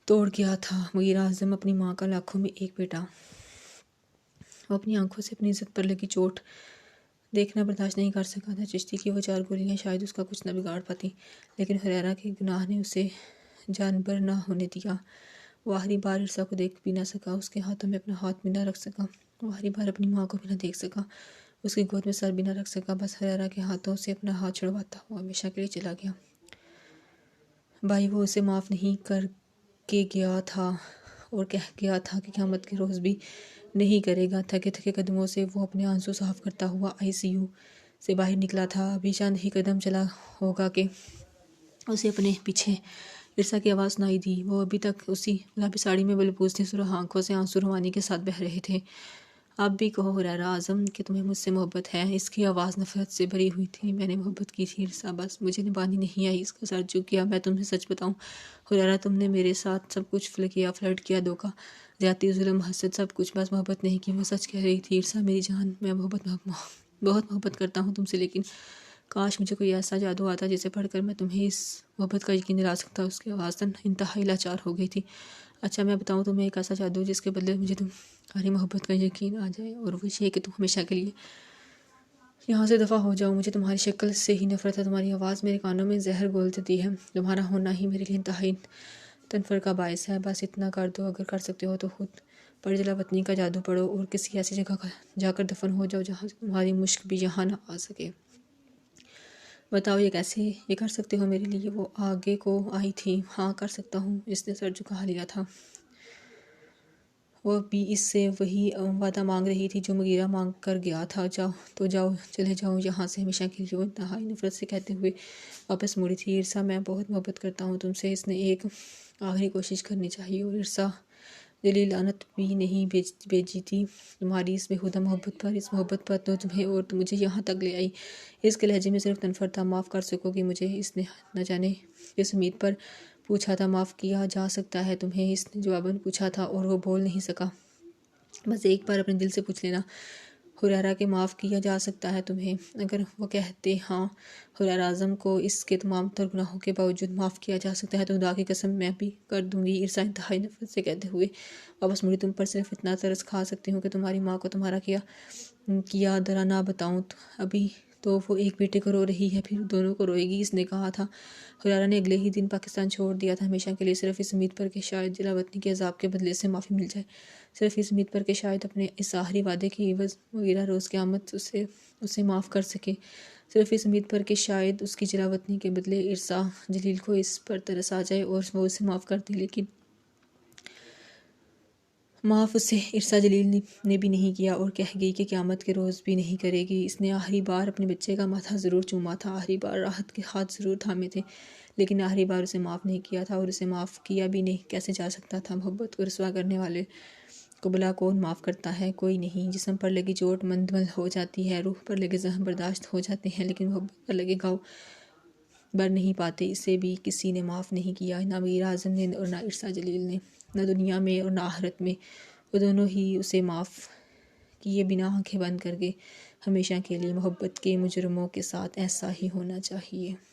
توڑ گیا تھا مغیرہ اعظم، اپنی ماں کا لاکھوں میں ایک بیٹا۔ وہ اپنی آنکھوں سے اپنی عزت پر لگی چوٹ دیکھنا برداشت نہیں کر سکا تھا۔ چشتی کی وہ 4 گولیاں شاید اس کا کچھ نہ بگاڑ پاتی، لیکن حریرہ کے گناہ نے اسے جانبر نہ ہونے دیا۔ وہ آخری بار ارسا کو دیکھ بھی نہ سکا، اس کے ہاتھوں میں اپنا ہاتھ بھی نہ رکھ سکا، وہ آخری بار اپنی ماں کو بھی نہ دیکھ سکا، اس کی گود میں سر بھی نہ رکھ سکا۔ بس حریرہ کے ہاتھوں سے اپنا ہاتھ چھڑواتا ہوا ہمیشہ کے لیے چلا گیا۔ بھائی وہ اسے معاف نہیں کر کے گیا تھا اور کہہ گیا تھا کہ قیامت کے روز بھی نہیں کرے گا۔ تھکے تھکے قدموں سے وہ اپنے آنسو صاف کرتا ہوا ICU سے باہر نکلا تھا۔ ابھی چند ہی قدم چلا ہوگا کہ اسے اپنے پیچھے ارسا کی آواز سنائی دی۔ وہ ابھی تک اسی گلابی ساڑی میں بلبوس تھی، سرخ آنکھوں سے آنسو روانی کے ساتھ بہہ رہے تھے۔ اب بھی کہو حریرہ اعظم کہ تمہیں مجھ سے محبت ہے۔ اس کی آواز نفرت سے بھری ہوئی تھی۔ میں نے محبت کی تھی ارسا، بس مجھے نبھانی نہیں آئی۔ اس کا سر جھک گیا۔ میں تمہیں سچ بتاؤں حریرہ، تم نے میرے ساتھ سب کچھ کیا، فلرٹ کیا، دھوکہ، زیادتی، ظلم، حسد، سب کچھ، بس محبت نہیں کی۔ وہ سچ کہہ رہی تھی ارسا میری جان، میں بہت محبت کرتا ہوں تم سے، لیکن کاش مجھے کوئی ایسا جادو آتا جسے پڑھ کر میں تمہیں اس محبت کا یقین دلا سکتا۔ اس کی آواز انتہائی لاچار ہو گئی تھی۔ اچھا میں بتاؤں تمہیں ایک ایسا جادو جس کے بدلے مجھے تمہاری محبت کا یقین آ جائے، اور وہ یہ کہ تم ہمیشہ کے لیے یہاں سے دفع ہو جاؤ۔ مجھے تمہاری شکل سے ہی نفرت ہے، تمہاری آواز میرے کانوں میں زہر گھول دیتی ہے، تمہارا ہونا ہی میرے لیے انتہائی تنفر کا باعث ہے۔ بس اتنا کر دو، اگر کر سکتے ہو تو خود پر جلاوطنی کا جادو پڑھو اور کسی ایسی جگہ جا کر دفن ہو جاؤ جہاں سے تمہاری مشک بھی یہاں نہ آ سکے۔ بتاؤ یہ کیسے یہ کر سکتے ہو میرے لیے؟ وہ آگے کو آئی تھی۔ ہاں کر سکتا ہوں، اس نے سر جھکا لیا تھا۔ وہ بھی اس سے وہی وعدہ مانگ رہی تھی جو مغیرہ مانگ کر گیا تھا۔ جاؤ تو جاؤ، چلے جاؤ یہاں سے ہمیشہ کے لیے، وہ انتہائی نفرت سے کہتے ہوئے واپس مڑی تھی۔ ارسا میں بہت محبت کرتا ہوں تم سے، اس نے ایک آخری کوشش کرنی چاہیے، اور ارسا دلی لعنت بھی نہیں بھیجی تھی تمہاری اس بےہودہ محبت پر، اس محبت پر تو تمہیں اور مجھے یہاں تک لے آئی۔ اس کے لہجے میں صرف تنفر تھا۔ معاف کر سکو گی مجھے؟ اس نے نہ جانے کس امید پر پوچھا تھا۔ معاف کیا جا سکتا ہے تمہیں؟ اس نے جواباً پوچھا تھا اور وہ بول نہیں سکا۔ بس ایک بار اپنے دل سے پوچھ لینا حریرہ کہ معاف کیا جا سکتا ہے تمہیں؟ اگر وہ کہتے ہاں حریرہ اعظم کو اس کے تمام تر گناہوں کے باوجود معاف کیا جا سکتا ہے تو خدا کی قسم میں بھی کر دوں گی، ارسا انتہائی نفرت سے کہتے ہوئے واپس مڑی۔ تم پر صرف اتنا ترس کھا سکتی ہوں کہ تمہاری ماں کو تمہارا کیا درا نہ بتاؤں۔ ابھی تو وہ ایک بیٹے کو رو رہی ہے، پھر دونوں کو روئے گی، اس نے کہا تھا۔ حریرہ نے اگلے ہی دن پاکستان چھوڑ دیا تھا ہمیشہ کے لیے، صرف اس امید پر کہ شاید جلاوطنی کے عذاب کے بدلے سے معافی مل جائے، صرف اس امید پر کہ شاید اپنے اس آخری وعدے کی عوض مغیرہ روز قیامت اسے معاف کر سکے، صرف اس امید پر کہ شاید اس کی جلاوطنی کے بدلے ارسا جلیل کو اس پر ترس آ جائے اور وہ اسے معاف کر دے۔ لیکن معاف اسے ارسا جلیل نے بھی نہیں کیا اور کہہ گئی کہ قیامت کے روز بھی نہیں کرے گی۔ اس نے آخری بار اپنے بچے کا ماتھا ضرور چوما تھا، آخری بار راحت کے ہاتھ ضرور تھامے تھے، لیکن آخری بار اسے معاف نہیں کیا تھا، اور اسے معاف کیا بھی نہیں کیسے جا سکتا تھا۔ محبت کو رسوا کرنے والے کو بلا کون معاف کرتا ہے؟ کوئی نہیں۔ جسم پر لگی چوٹ مندمل ہو جاتی ہے، روح پر لگے زخم برداشت ہو جاتے ہیں، لیکن محبت پر لگے گھاؤ بر نہیں پاتے۔ اسے بھی کسی نے معاف نہیں کیا، نہ میر اعظم نے اور نہ عرصہ جلیل نے، نہ دنیا میں اور نہ آخرت میں۔ وہ دونوں ہی اسے معاف کیے بنا آنکھیں بند کر کے ہمیشہ کے لیے۔ محبت کے مجرموں کے ساتھ ایسا ہی ہونا چاہیے۔